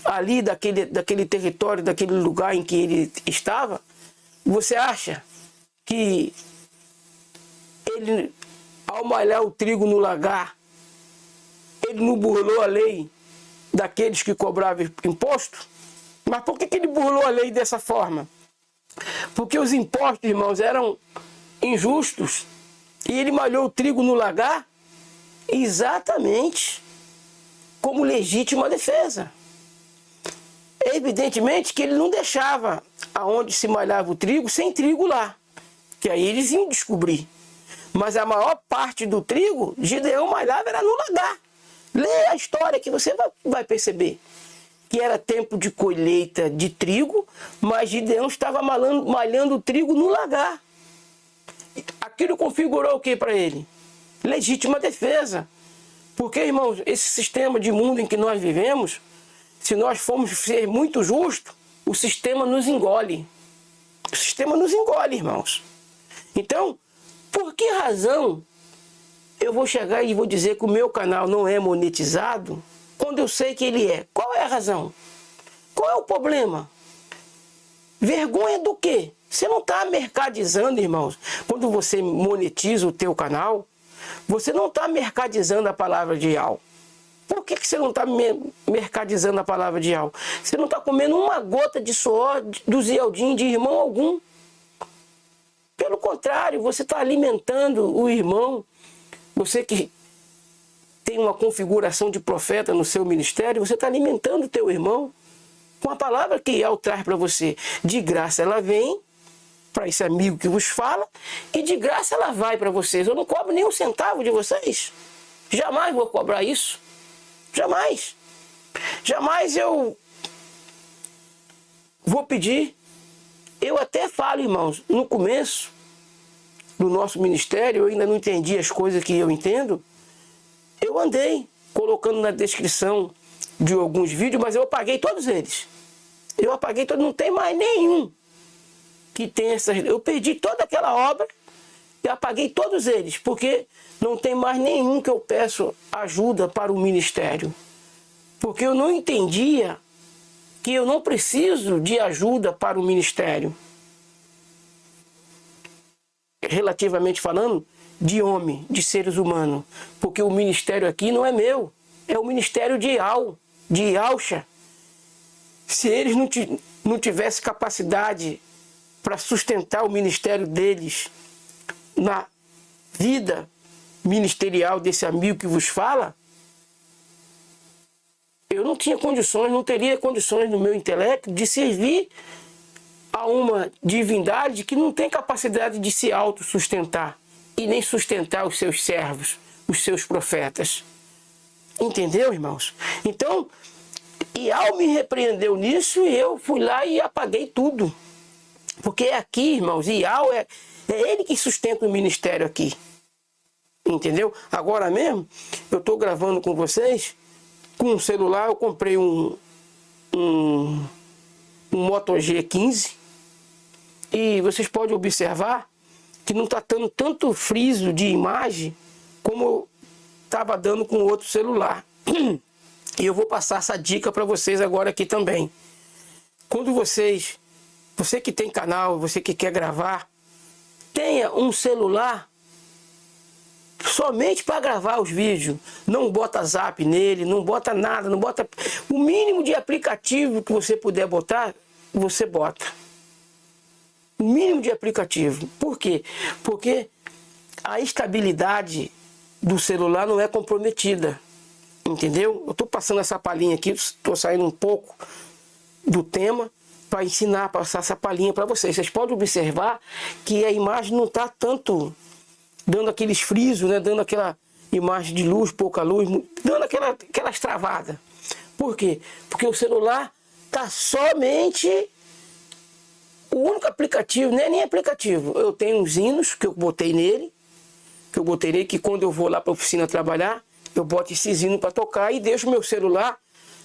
ali daquele território, daquele lugar em que ele estava, você acha que ele, ao malhar o trigo no lagar, ele não burlou a lei daqueles que cobravam imposto? Mas por que ele burlou a lei dessa forma? Porque os impostos, irmãos, eram injustos. E ele malhou o trigo no lagar exatamente como legítima defesa. Evidentemente que ele não deixava aonde se malhava o trigo sem trigo lá, que aí eles iam descobrir. Mas a maior parte do trigo, Gideão malhava era no lagar. Lê a história que você vai perceber que era tempo de colheita de trigo, mas Gideão estava malhando o trigo no lagar. Aquilo configurou o que para ele? Legítima defesa. Porque, irmãos, esse sistema de mundo em que nós vivemos, se nós formos ser muito justos, o sistema nos engole. O sistema nos engole, irmãos. Então, por que razão eu vou chegar e vou dizer que o meu canal não é monetizado quando eu sei que ele é? Qual é a razão? Qual é o problema? Vergonha do quê? Você não está mercadizando, irmãos. Quando você monetiza o teu canal, você não está mercadizando a palavra de Yahweh. Por que você não está mercadizando a palavra de Yahweh? Você não está comendo uma gota de suor do Zieldin de irmão algum. Pelo contrário, você está alimentando o irmão. Você que tem uma configuração de profeta no seu ministério, você está alimentando o teu irmão com a palavra que Yahweh traz para você. De graça ela vem para esse amigo que vos fala, e de graça ela vai para vocês. Eu não cobro nem um centavo de vocês. Jamais vou cobrar isso. Jamais. Jamais eu vou pedir. Eu até falo, irmãos, no começo do nosso ministério, eu ainda não entendi as coisas que eu entendo. Eu andei colocando na descrição de alguns vídeos, mas eu apaguei todos eles. Eu apaguei todos, não tem mais nenhum que tem essas. Eu perdi toda aquela obra e apaguei todos eles, porque não tem mais nenhum que eu peço ajuda para o ministério. Porque eu não entendia que eu não preciso de ajuda para o ministério. Relativamente falando, de homem, de seres humanos. Porque o ministério aqui não é meu, é o ministério de Yahusha. Se eles não tivessem capacidade para sustentar o ministério deles na vida ministerial desse amigo que vos fala, eu não tinha condições, não teria condições no meu intelecto de servir a uma divindade que não tem capacidade de se autossustentar e nem sustentar os seus servos, os seus profetas. Entendeu, irmãos? Então, Yahweh me repreendeu nisso e eu fui lá e apaguei tudo. Porque é aqui, irmãos, Yahweh é ele que sustenta o ministério aqui. Entendeu? Agora mesmo, eu estou gravando com vocês com um celular. Eu comprei um Moto G15 e vocês podem observar que não está dando tanto friso de imagem como estava dando com outro celular. E eu vou passar essa dica para vocês agora aqui também. Quando você que tem canal, você que quer gravar, tenha um celular somente para gravar os vídeos. Não bota zap nele, não bota nada, não bota... O mínimo de aplicativo que você puder botar, você bota. O mínimo de aplicativo. Por quê? Porque a estabilidade do celular não é comprometida. Entendeu? Eu estou passando essa palhinha aqui, estou saindo um pouco do tema para ensinar, passar essa palhinha para vocês. Vocês podem observar que a imagem não está tanto dando aqueles frisos, né? Dando aquela imagem de luz, pouca luz, dando aquelas travadas. Por quê? Porque o celular está somente... O único aplicativo, não é nem aplicativo. Eu tenho uns hinos que eu botei nele, que quando eu vou lá para a oficina trabalhar, eu boto esses hinos para tocar e deixo o meu celular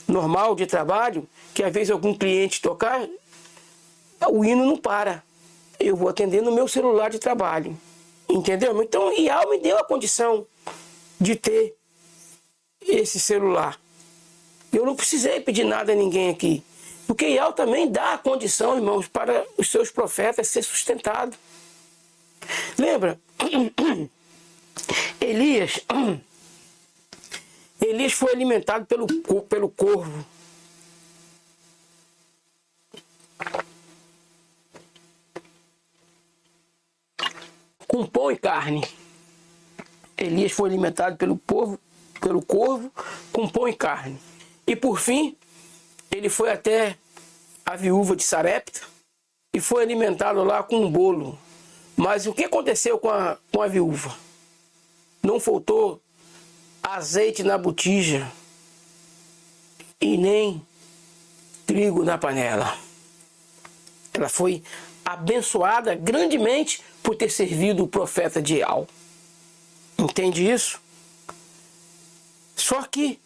normal de trabalho, que às vezes algum cliente tocar, o hino não para. Eu vou atender no meu celular de trabalho. Entendeu? Então, IAL me deu a condição de ter esse celular. Eu não precisei pedir nada a ninguém aqui. Porque IAL também dá a condição, irmãos, para os seus profetas ser sustentados. Lembra? Elias foi alimentado pelo corvo. Com pão e carne. Elias foi alimentado pelo corvo com pão e carne. E por fim, ele foi até a viúva de Sarepta e foi alimentado lá com um bolo. Mas o que aconteceu com a viúva? Não faltou azeite na botija e nem trigo na panela. Ela foi abençoada grandemente por ter servido o profeta de IAL. Entende isso? Só que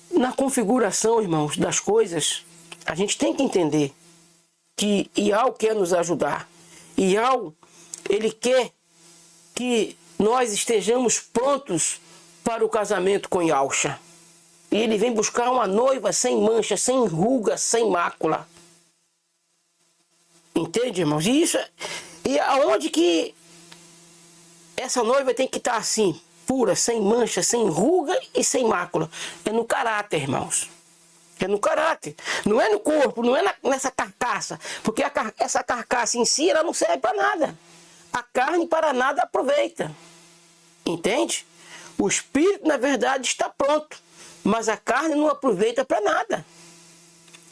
na configuração, irmãos, das coisas, a gente tem que entender que IAL quer nos ajudar. IAL, ele quer que nós estejamos prontos para o casamento com Yahusha. E ele vem buscar uma noiva sem mancha, sem ruga, sem mácula. Entende, irmãos? E aonde que essa noiva tem que estar assim, pura, sem mancha, sem ruga e sem mácula? É no caráter, irmãos. É no caráter. Não é no corpo, não é nessa carcaça. Porque essa carcaça em si, ela não serve para nada. A carne para nada aproveita. Entende? O espírito, na verdade, está pronto. Mas a carne não aproveita para nada.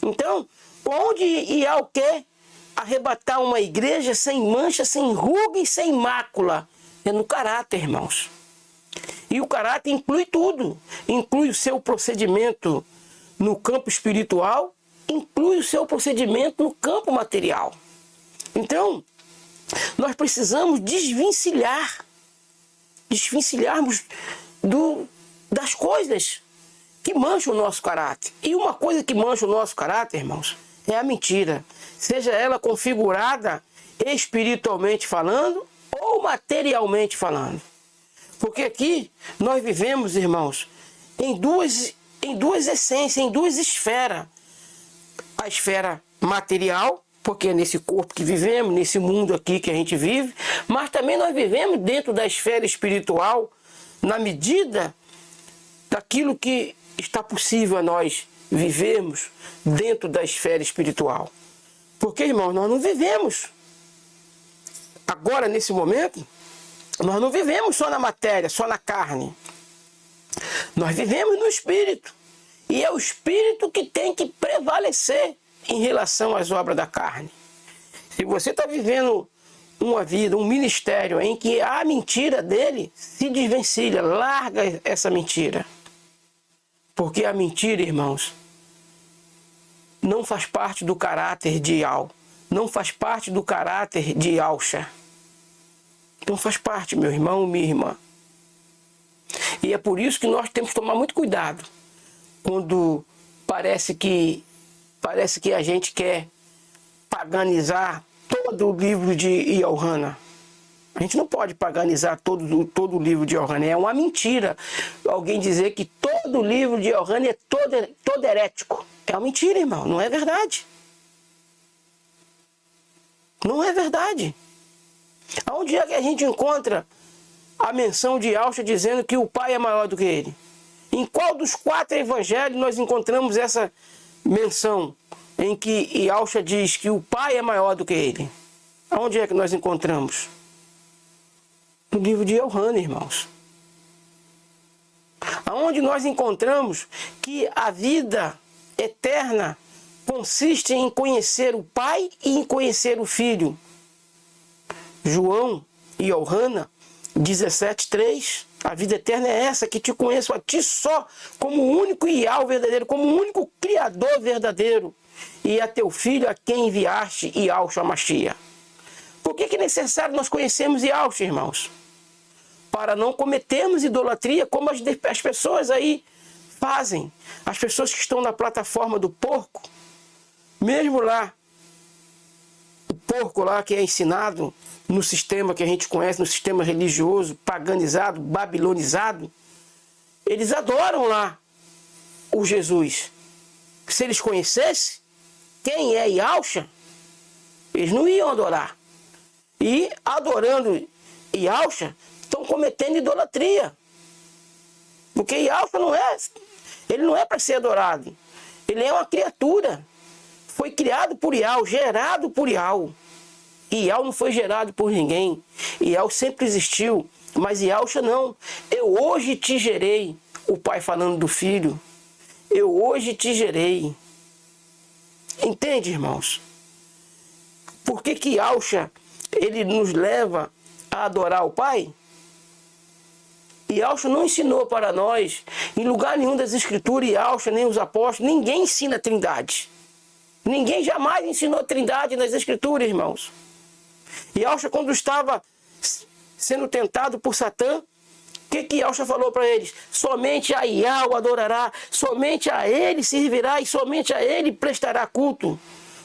Então, onde IAL quer arrebatar uma igreja sem mancha, sem ruga e sem mácula? É no caráter, irmãos. E o caráter inclui tudo. Inclui o seu procedimento no campo espiritual, inclui o seu procedimento no campo material. Então, nós precisamos desvencilharmos das coisas que mancham o nosso caráter. E uma coisa que mancha o nosso caráter, irmãos, é a mentira. Seja ela configurada espiritualmente falando ou materialmente falando. Porque aqui nós vivemos, irmãos, em duas essências, em duas esferas. A esfera material, porque é nesse corpo que vivemos, nesse mundo aqui que a gente vive, mas também nós vivemos dentro da esfera espiritual, na medida daquilo que está possível a nós vivermos dentro da esfera espiritual. Porque, irmãos, nós não vivemos, agora nesse momento, nós não vivemos só na matéria, só na carne. Nós vivemos no espírito. E é o espírito que tem que prevalecer em relação às obras da carne. Se você está vivendo uma vida, um ministério em que a mentira dele se desvencilha, larga essa mentira. Porque a mentira, irmãos, não faz parte do caráter de IAL. Não faz parte do caráter de Yahusha. Não faz parte, meu irmão, minha irmã. E é por isso que nós temos que tomar muito cuidado quando parece que a gente quer paganizar todo o livro de Yohana. A gente não pode paganizar todo o livro de Yohanan. É uma mentira alguém dizer que todo o livro de Yohanan é todo herético. É uma mentira, irmão. Não é verdade. Não é verdade. Aonde é que a gente encontra a menção de Yahshua dizendo que o Pai é maior do que ele? Em qual dos 4 evangelhos nós encontramos essa menção em que Yahshua diz que o Pai é maior do que ele? Aonde é que nós encontramos? No livro de Yohanan, irmãos. Aonde nós encontramos que a vida eterna consiste em conhecer o Pai e em conhecer o Filho. João e Yohanan 17:3. A vida eterna é essa, que te conheço a ti só, como o único Yahweh verdadeiro, como o único Criador verdadeiro, e a teu Filho a quem enviaste, Yahshua Mashiach. Por que é necessário nós conhecermos Yahshua, irmãos? Para não cometermos idolatria como as pessoas aí fazem. As pessoas que estão na plataforma do porco, mesmo lá, o porco lá que é ensinado no sistema que a gente conhece, no sistema religioso, paganizado, babilonizado, eles adoram lá o Jesus. Se eles conhecessem quem é Yahshua, eles não iam adorar. E adorando Yahshua, estão cometendo idolatria. Porque Yahshua não é para ser adorado. Ele é uma criatura. Foi criado por Yahweh, gerado por Yahweh. E Yahweh não foi gerado por ninguém. Yahweh sempre existiu. Mas Yahshua não. Eu hoje te gerei. O pai falando do filho. Eu hoje te gerei. Entende, irmãos? Por que Yahshua, ele nos leva a adorar o Pai? Yahshua não ensinou para nós, em lugar nenhum das Escrituras, Yahshua nem os apóstolos, ninguém ensina a Trindade. Ninguém jamais ensinou a Trindade nas Escrituras, irmãos. Yahshua, quando estava sendo tentado por Satã, o que Yahshua falou para eles? Somente a Yahweh adorará, somente a ele servirá e somente a ele prestará culto.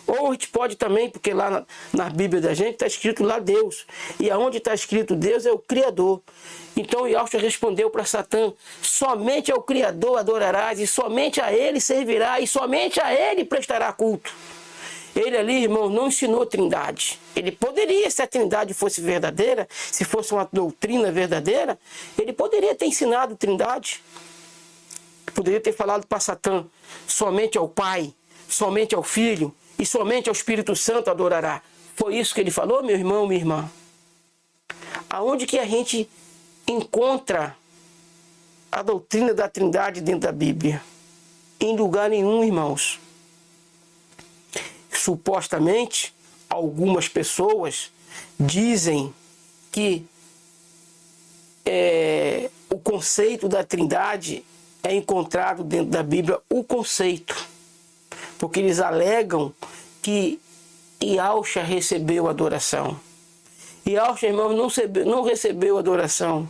Ou a gente pode também, porque lá na Bíblia da gente está escrito lá Deus. E aonde está escrito Deus é o Criador. Então Yahshua respondeu para Satã: somente ao Criador adorarás, e somente a ele servirá, e somente a ele prestará culto. Ele ali, irmão, não ensinou Trindade. Ele poderia, se a Trindade fosse verdadeira, se fosse uma doutrina verdadeira, ele poderia ter ensinado Trindade. Poderia ter falado para Satã: somente ao Pai, somente ao Filho e somente ao Espírito Santo adorará. Foi isso que ele falou, meu irmão, minha irmã? Aonde que a gente encontra a doutrina da Trindade dentro da Bíblia? Em lugar nenhum, irmãos. Supostamente, algumas pessoas dizem que o conceito da Trindade é encontrado dentro da Bíblia, o conceito, porque eles alegam que Yahshua recebeu adoração. Yahshua, irmãos, não recebeu adoração.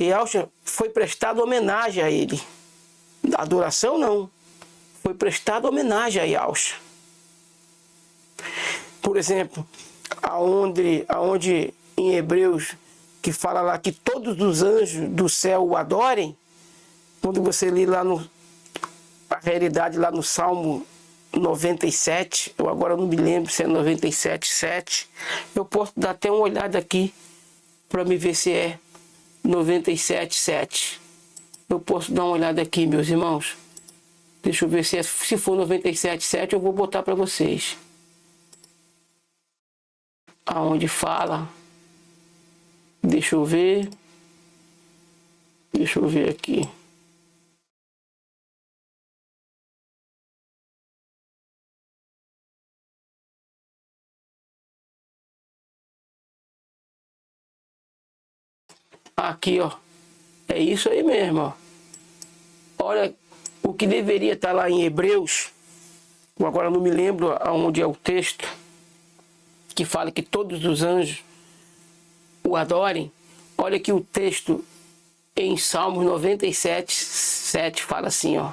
Yahshua foi prestado homenagem a ele. Adoração não. Foi prestado homenagem a Yahshua. Por exemplo, aonde em Hebreus, que fala lá que todos os anjos do céu o adorem, quando você lê lá a realidade lá no Salmo 97, eu agora não me lembro se é 97:7, eu posso dar até uma olhada aqui para me ver se é 97:7. Eu posso dar uma olhada aqui, meus irmãos. Deixa eu ver se for 97:7, eu vou botar para vocês. Aonde fala, deixa eu ver aqui. Aqui, ó, é isso aí mesmo, ó. Olha o que deveria estar lá em Hebreus, eu agora não me lembro aonde é o texto, que fala que todos os anjos o adorem. Olha que o texto em Salmos 97:7 fala assim, ó.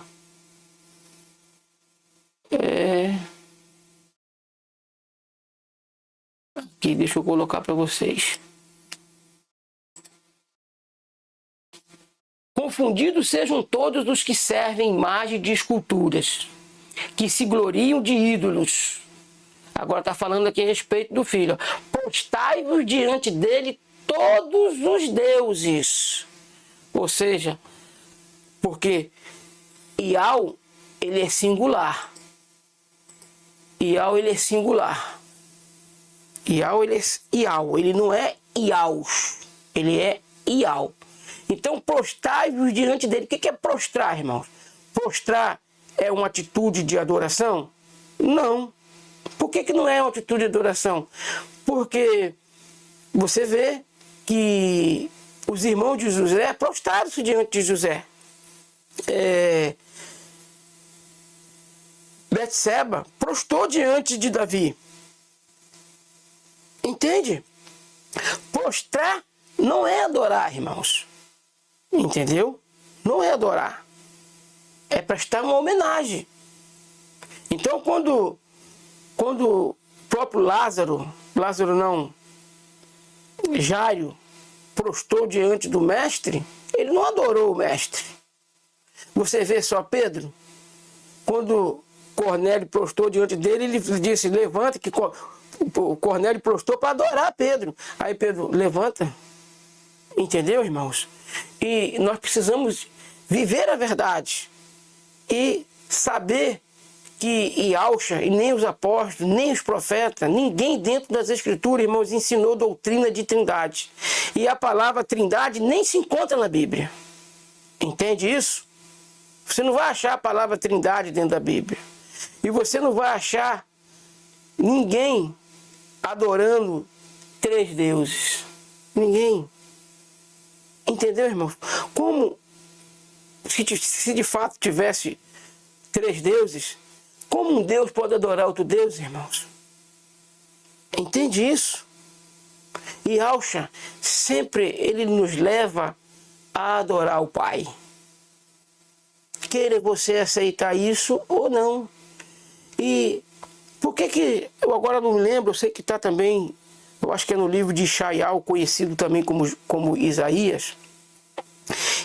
Aqui, deixa eu colocar para vocês. Confundidos sejam todos os que servem imagem de esculturas, que se gloriam de ídolos. Agora está falando aqui a respeito do Filho. Postai-vos diante dele todos os deuses. Ou seja, porque Iau, ele é singular. Iau, ele é singular. Iau, ele é Iau. Ele não é Iaus. Ele é Iau. Então, prostai-vos diante dele. O que é prostrar, irmãos? Prostrar é uma atitude de adoração? Não. Por que não é uma atitude de adoração? Porque você vê que os irmãos de José prostraram-se diante de José. Betseba prostrou diante de Davi. Entende? Prostrar não é adorar, irmãos. Entendeu? Não é adorar. É prestar uma homenagem. Então, quando o próprio Jairo prostrou diante do mestre, ele não adorou o mestre. Você vê só Pedro, quando Cornélio prostrou diante dele, ele disse, levanta, que o Cornélio prostrou para adorar Pedro. Aí Pedro, levanta. Entendeu, irmãos? E nós precisamos viver a verdade e saber que Iauxa, e nem os apóstolos, nem os profetas, ninguém dentro das Escrituras, irmãos, ensinou doutrina de trindade. E a palavra trindade nem se encontra na Bíblia. Entende isso? Você não vai achar a palavra trindade dentro da Bíblia. E você não vai achar ninguém adorando 3 deuses. Ninguém. Entendeu, irmãos? Como se de fato tivesse 3 deuses, como um Deus pode adorar outro Deus, irmãos? Entende isso? E Iauxa, sempre ele nos leva a adorar o Pai. Queira você aceitar isso ou não. E por que eu agora não lembro, eu sei que está também, eu acho que é no livro de Ishaial, conhecido também como Isaías,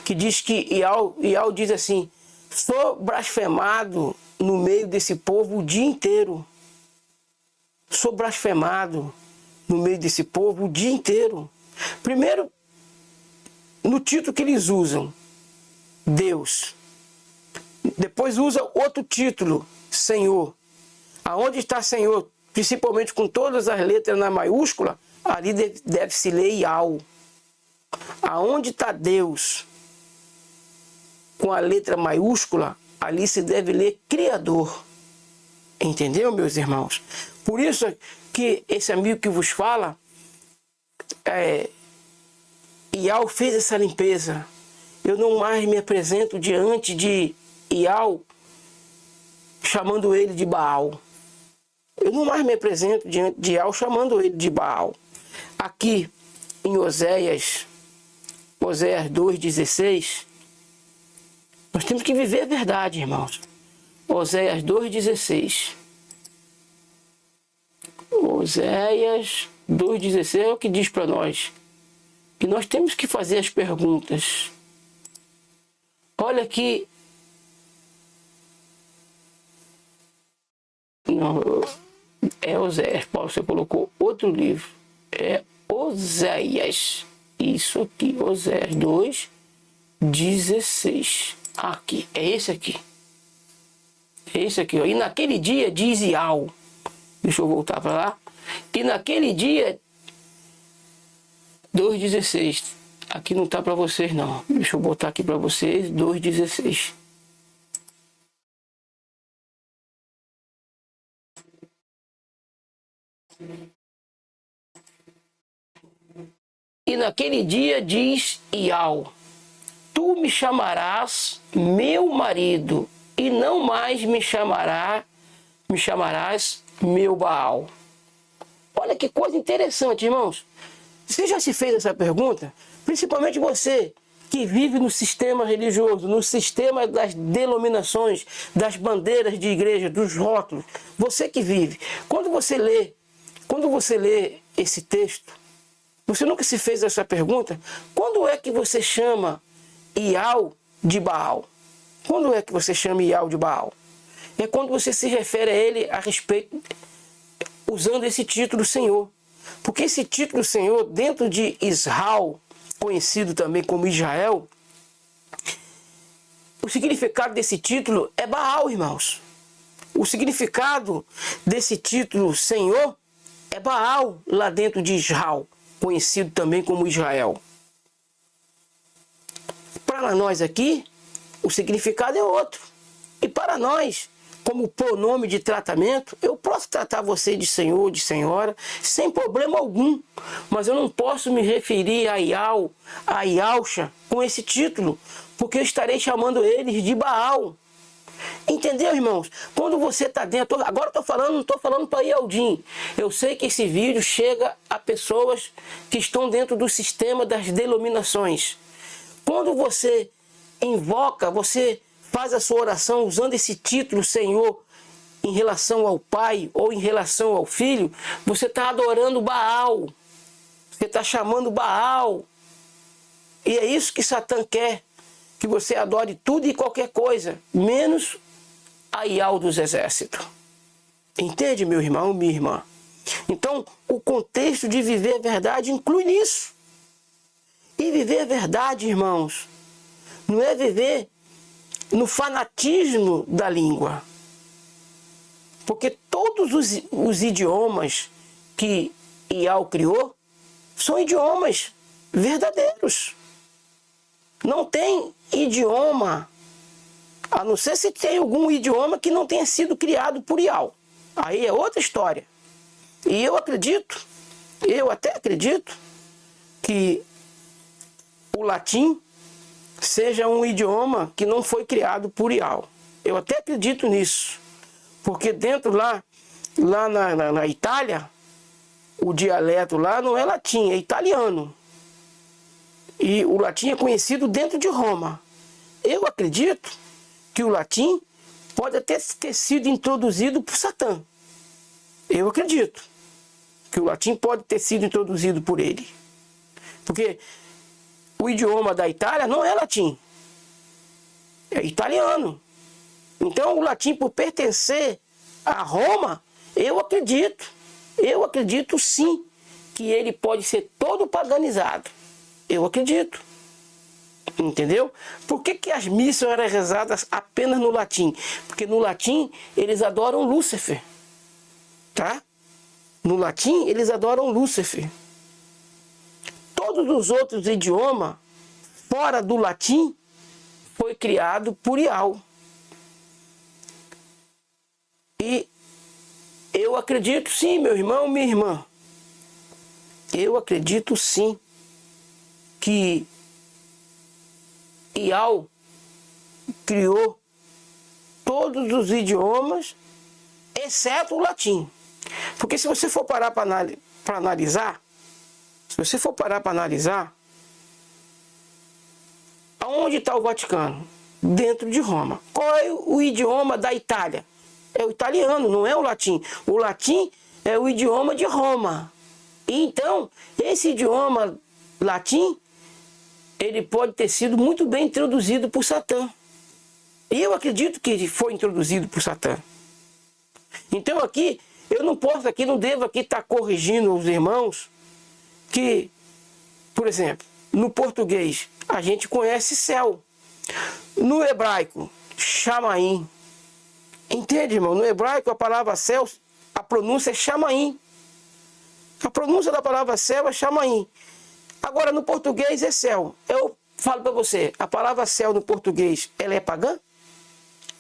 que diz que Iau diz assim, sou blasfemado no meio desse povo o dia inteiro. Sou blasfemado no meio desse povo o dia inteiro. Primeiro, no título que eles usam, Deus. Depois usa outro título, Senhor. Aonde está Senhor, principalmente com todas as letras na maiúscula, ali deve-se ler Iau. Aonde está Deus, com a letra maiúscula, ali se deve ler Criador. Entendeu, meus irmãos? Por isso que esse amigo que vos fala, Iau fez essa limpeza. Eu não mais me apresento diante de Iau chamando ele de Baal. Eu não mais me apresento diante de Iau chamando ele de Baal. Aqui em Oséias 2,16, nós temos que viver a verdade, irmãos. Oséias 2,16. Oséias 2,16 é o que diz para nós. E nós temos que fazer as perguntas. Olha aqui. Não, é Oséias. Paulo, você colocou outro livro. É Oséias. Isso aqui, Oséias 2,16. Aqui, é esse aqui. É esse aqui, ó. E naquele dia diz Iau. Deixa eu voltar para lá. E naquele dia 2,16. Aqui não tá para vocês não. Deixa eu botar aqui para vocês 2,16. E naquele dia diz Iau: tu me chamarás meu marido, e não mais me chamarás meu Baal. Olha que coisa interessante, irmãos. Você já se fez essa pergunta? Principalmente você que vive no sistema religioso, no sistema das denominações, das bandeiras de igreja, dos rótulos. Você que vive. Quando você lê esse texto, você nunca se fez essa pergunta? Quando é que você chama Ial de Baal. Quando é que você chama Ial de Baal? É quando você se refere a ele a respeito, usando esse título Senhor. Porque esse título Senhor, dentro de Israel, conhecido também como Israel, o significado desse título é Baal, irmãos. O significado desse título Senhor é Baal, lá dentro de Israel, conhecido também como Israel. Para nós aqui, o significado é outro. E para nós, como pronome de tratamento, eu posso tratar você de senhor, de senhora, sem problema algum. Mas eu não posso me referir a Ial, a Ialcha, com esse título, porque eu estarei chamando eles de Baal. Entendeu, irmãos? Quando você está dentro... Agora não estou falando para Ialdim. Eu sei que esse vídeo chega a pessoas que estão dentro do sistema das denominações. Quando você invoca, você faz a sua oração usando esse título Senhor em relação ao Pai ou em relação ao Filho, você está adorando Baal. Você está chamando Baal. E é isso que Satã quer. Que você adore tudo e qualquer coisa, menos a Ial dos exércitos. Entende, meu irmão, minha irmã? Então, o contexto de viver a verdade inclui nisso. E viver a verdade, irmãos, não é viver no fanatismo da língua. Porque todos os idiomas que Ial criou são idiomas verdadeiros. Não tem idioma, a não ser se tem algum idioma que não tenha sido criado por Ial. Aí é outra história. E eu até acredito, que o latim seja um idioma que não foi criado por Ial. Eu até acredito nisso. Porque dentro lá na Itália, o dialeto lá não é latim, é italiano. E o latim é conhecido dentro de Roma. Eu acredito que o latim pode até ter sido introduzido por Satã. Eu acredito que o latim pode ter sido introduzido por ele. Porque o idioma da Itália não é latim, é italiano. Então o latim, por pertencer a Roma, eu acredito sim que ele pode ser todo paganizado. Eu acredito. Entendeu? Por que as missas eram rezadas apenas no latim? Porque no latim eles adoram Lúcifer. Tá? No latim eles adoram Lúcifer. Todos os outros idiomas, fora do latim, foi criado por Ial. E eu acredito sim, meu irmão, minha irmã. Eu acredito sim que Ial criou todos os idiomas, exceto o latim. Porque se você for parar para analisar, aonde está o Vaticano? Dentro de Roma. Qual é o idioma da Itália? É o italiano, não é o latim. O latim é o idioma de Roma. Então, esse idioma latim, ele pode ter sido muito bem introduzido por Satã. E eu acredito que ele foi introduzido por Satã. Então aqui, eu não devo estar corrigindo os irmãos que, por exemplo, no português, a gente conhece céu. No hebraico, chamaim. Entende, irmão? No hebraico, a palavra céu, a pronúncia é chamaim. A pronúncia da palavra céu é chamaim. Agora, no português é céu. Eu falo para você, a palavra céu no português, ela é pagã?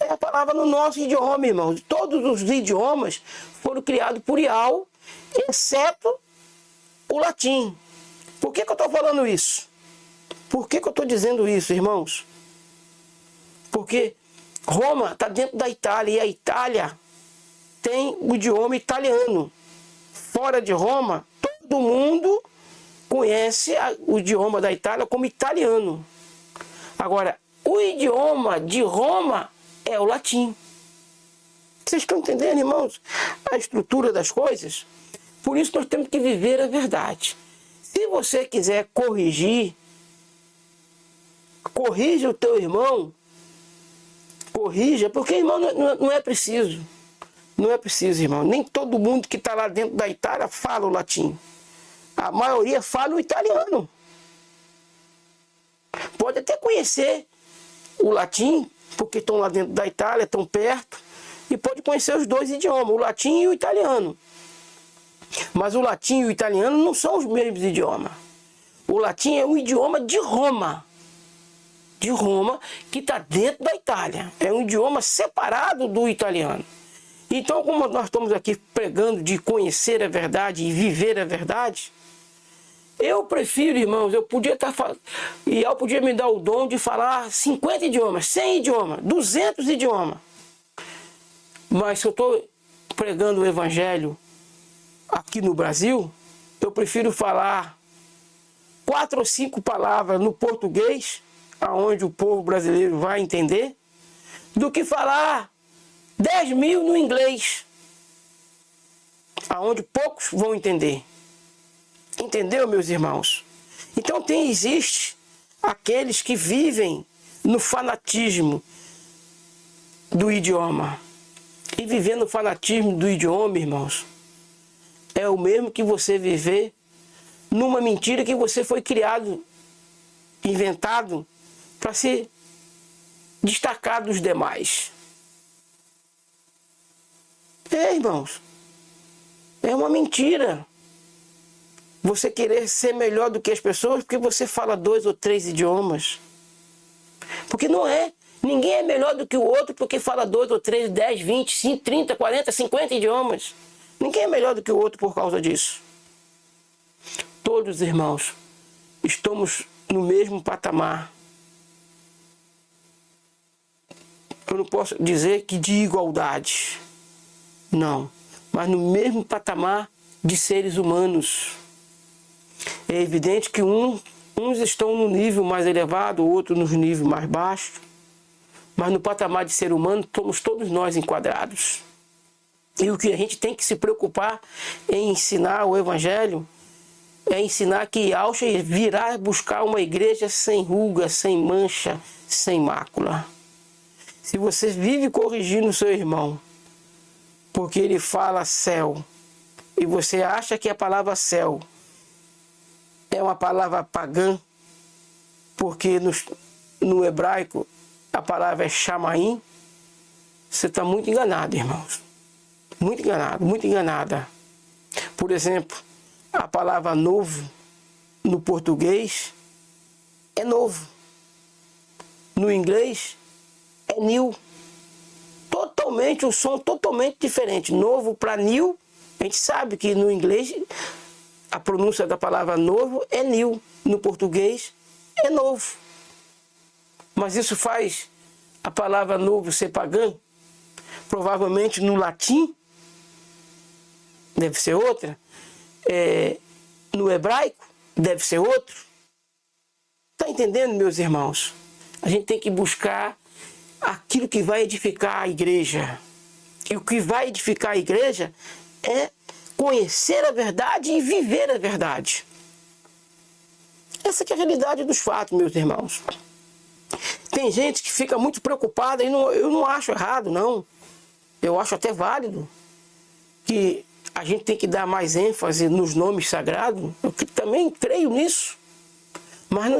É a palavra no nosso idioma, irmão. Todos os idiomas foram criados por Ial, exceto o latim. Por que eu estou falando isso? Por que eu estou dizendo isso, irmãos? Porque Roma está dentro da Itália, e a Itália tem o idioma italiano. Fora de Roma, todo mundo conhece o idioma da Itália como italiano. Agora, o idioma de Roma é o latim. Vocês estão entendendo, irmãos? A estrutura das coisas? Por isso nós temos que viver a verdade. Se você quiser corrigir corrija o teu irmão, corrija, porque, irmão, não é preciso. Não é preciso, irmão. Nem todo mundo que está lá dentro da Itália fala o latim. A maioria fala o italiano. Pode até conhecer o latim, porque estão lá dentro da Itália, estão perto, e pode conhecer os dois idiomas, o latim e o italiano. Mas o latim e o italiano não são os mesmos idiomas. O latim é um idioma de Roma. De Roma, que está dentro da Itália. É um idioma separado do italiano. Então, como nós estamos aqui pregando de conhecer a verdade e viver a verdade, eu prefiro, irmãos, eu podia me dar o dom de falar 50 idiomas, 100 idiomas, 200 idiomas. Mas se eu estou pregando o evangelho aqui no Brasil, eu prefiro falar 4 ou 5 palavras no português, aonde o povo brasileiro vai entender, do que falar 10.000 no inglês, aonde poucos vão entender. Entendeu, meus irmãos? Então existe aqueles que vivem no fanatismo do idioma. E viver no fanatismo do idioma, irmãos, é o mesmo que você viver numa mentira que você foi criado, inventado, para se destacar dos demais. Irmãos, é uma mentira você querer ser melhor do que as pessoas porque você fala 2 ou 3 idiomas. Porque não é. Ninguém é melhor do que o outro porque fala 2 ou 3, 10, 20, 30, 40, 50 idiomas. Ninguém é melhor do que o outro por causa disso. Todos, irmãos, estamos no mesmo patamar. Eu não posso dizer que de igualdade. Não. Mas no mesmo patamar de seres humanos. É evidente que uns estão no nível mais elevado, outros no nível mais baixo. Mas no patamar de ser humano, somos todos nós enquadrados. E o que a gente tem que se preocupar em ensinar o Evangelho é ensinar que Yahshua virá buscar uma igreja sem ruga, sem mancha, sem mácula. Se você vive corrigindo o seu irmão, porque ele fala céu, e você acha que a palavra céu é uma palavra pagã, porque no hebraico a palavra é chamaim, você está muito enganado, irmãos. Muito enganado, muito enganada. Por exemplo, a palavra novo no português é novo. No inglês é new. Totalmente, um som totalmente diferente. Novo para new, a gente sabe que no inglês a pronúncia da palavra novo é new. No português é novo. Mas isso faz a palavra novo ser pagã? Provavelmente no latim deve ser outra. No hebraico deve ser outro. Está entendendo, meus irmãos? A gente tem que buscar aquilo que vai edificar a igreja. E o que vai edificar a igreja é conhecer a verdade e viver a verdade. Essa que é a realidade dos fatos, meus irmãos. Tem gente que fica muito preocupada, e eu não acho errado, não. Eu acho até válido que a gente tem que dar mais ênfase nos nomes sagrados. Eu também creio nisso. Mas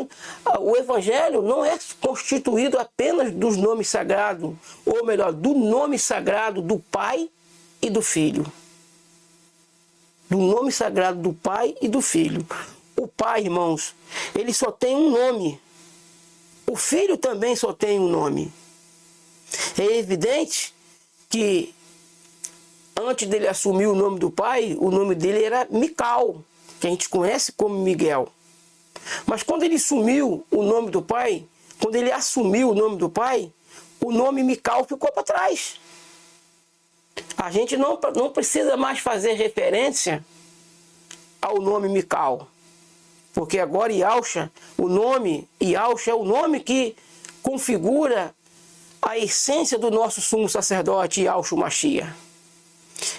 o Evangelho não é constituído apenas dos nomes sagrados, ou melhor, do nome sagrado do Pai e do Filho. Do nome sagrado do Pai e do Filho. O Pai, irmãos, ele só tem um nome. O Filho também só tem um nome. É evidente que antes dele assumir o nome do Pai, o nome dele era Mical, que a gente conhece como Miguel. Mas quando ele assumiu o nome do Pai, o nome Mical ficou para trás. A gente não precisa mais fazer referência ao nome Mical. Porque agora Yahshua, o nome Yahshua é o nome que configura a essência do nosso sumo sacerdote Yahshua Mashiach.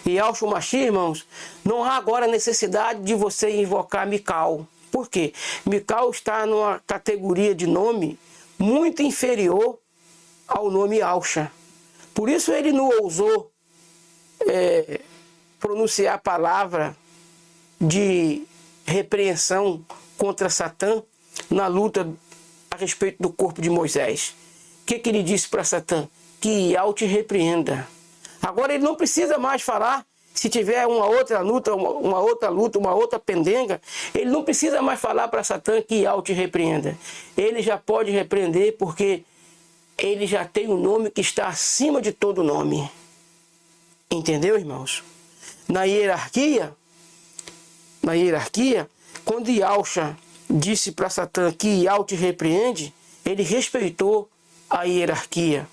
E Yahshua Mashiach, irmãos, não há agora necessidade de você invocar Mical. Por quê? Mical está numa categoria de nome muito inferior ao nome Yahshua. Por isso ele não ousou pronunciar a palavra de repreensão contra Satã na luta a respeito do corpo de Moisés. O que ele disse para Satã? Que Yahweh te repreenda. Agora ele não precisa mais falar, se tiver uma outra luta, uma outra pendenga, ele não precisa mais falar para Satã que Yahweh te repreenda. Ele já pode repreender porque ele já tem um nome que está acima de todo nome. Entendeu, irmãos? Na hierarquia, quando Yahshua disse para Satã que Yahweh te repreende, ele respeitou a hierarquia.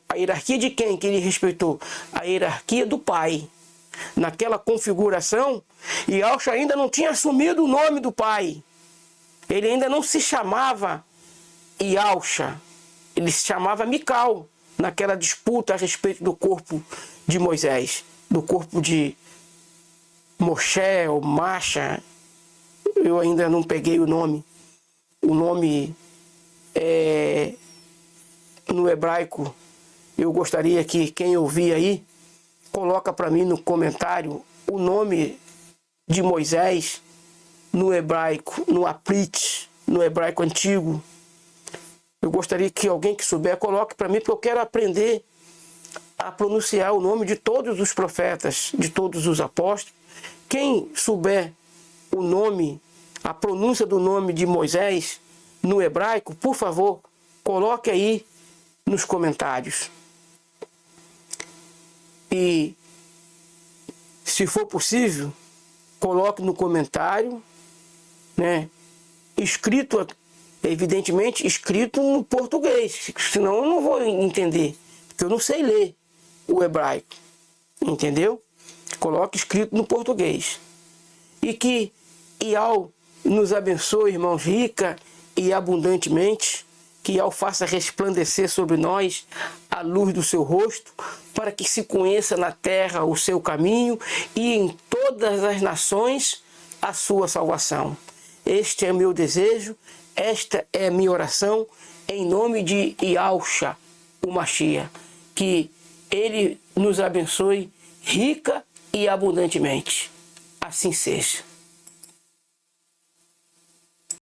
A hierarquia de quem que ele respeitou? A hierarquia do Pai. Naquela configuração, Yahshua ainda não tinha assumido o nome do Pai. Ele ainda não se chamava Yahshua. Ele se chamava Mical, naquela disputa a respeito do corpo de Moisés, do corpo de Moshe ou Masha. Eu ainda não peguei o nome. O nome no hebraico. Eu gostaria que quem ouvir aí, coloca para mim no comentário o nome de Moisés no hebraico, no Aprit, no hebraico antigo. Eu gostaria que alguém que souber coloque para mim, porque eu quero aprender a pronunciar o nome de todos os profetas, de todos os apóstolos. Quem souber o nome, a pronúncia do nome de Moisés no hebraico, por favor, coloque aí nos comentários. E, se for possível, coloque no comentário, né, evidentemente escrito no português, senão eu não vou entender, porque eu não sei ler o hebraico, entendeu? Coloque escrito no português. E que Yahweh nos abençoe, irmãos, rica e abundantemente, que Yahweh faça resplandecer sobre nós a luz do seu rosto, para que se conheça na terra o seu caminho e em todas as nações a sua salvação. Este é meu desejo, esta é a minha oração, em nome de Yahshua, o Mashiach. Que ele nos abençoe rica e abundantemente. Assim seja.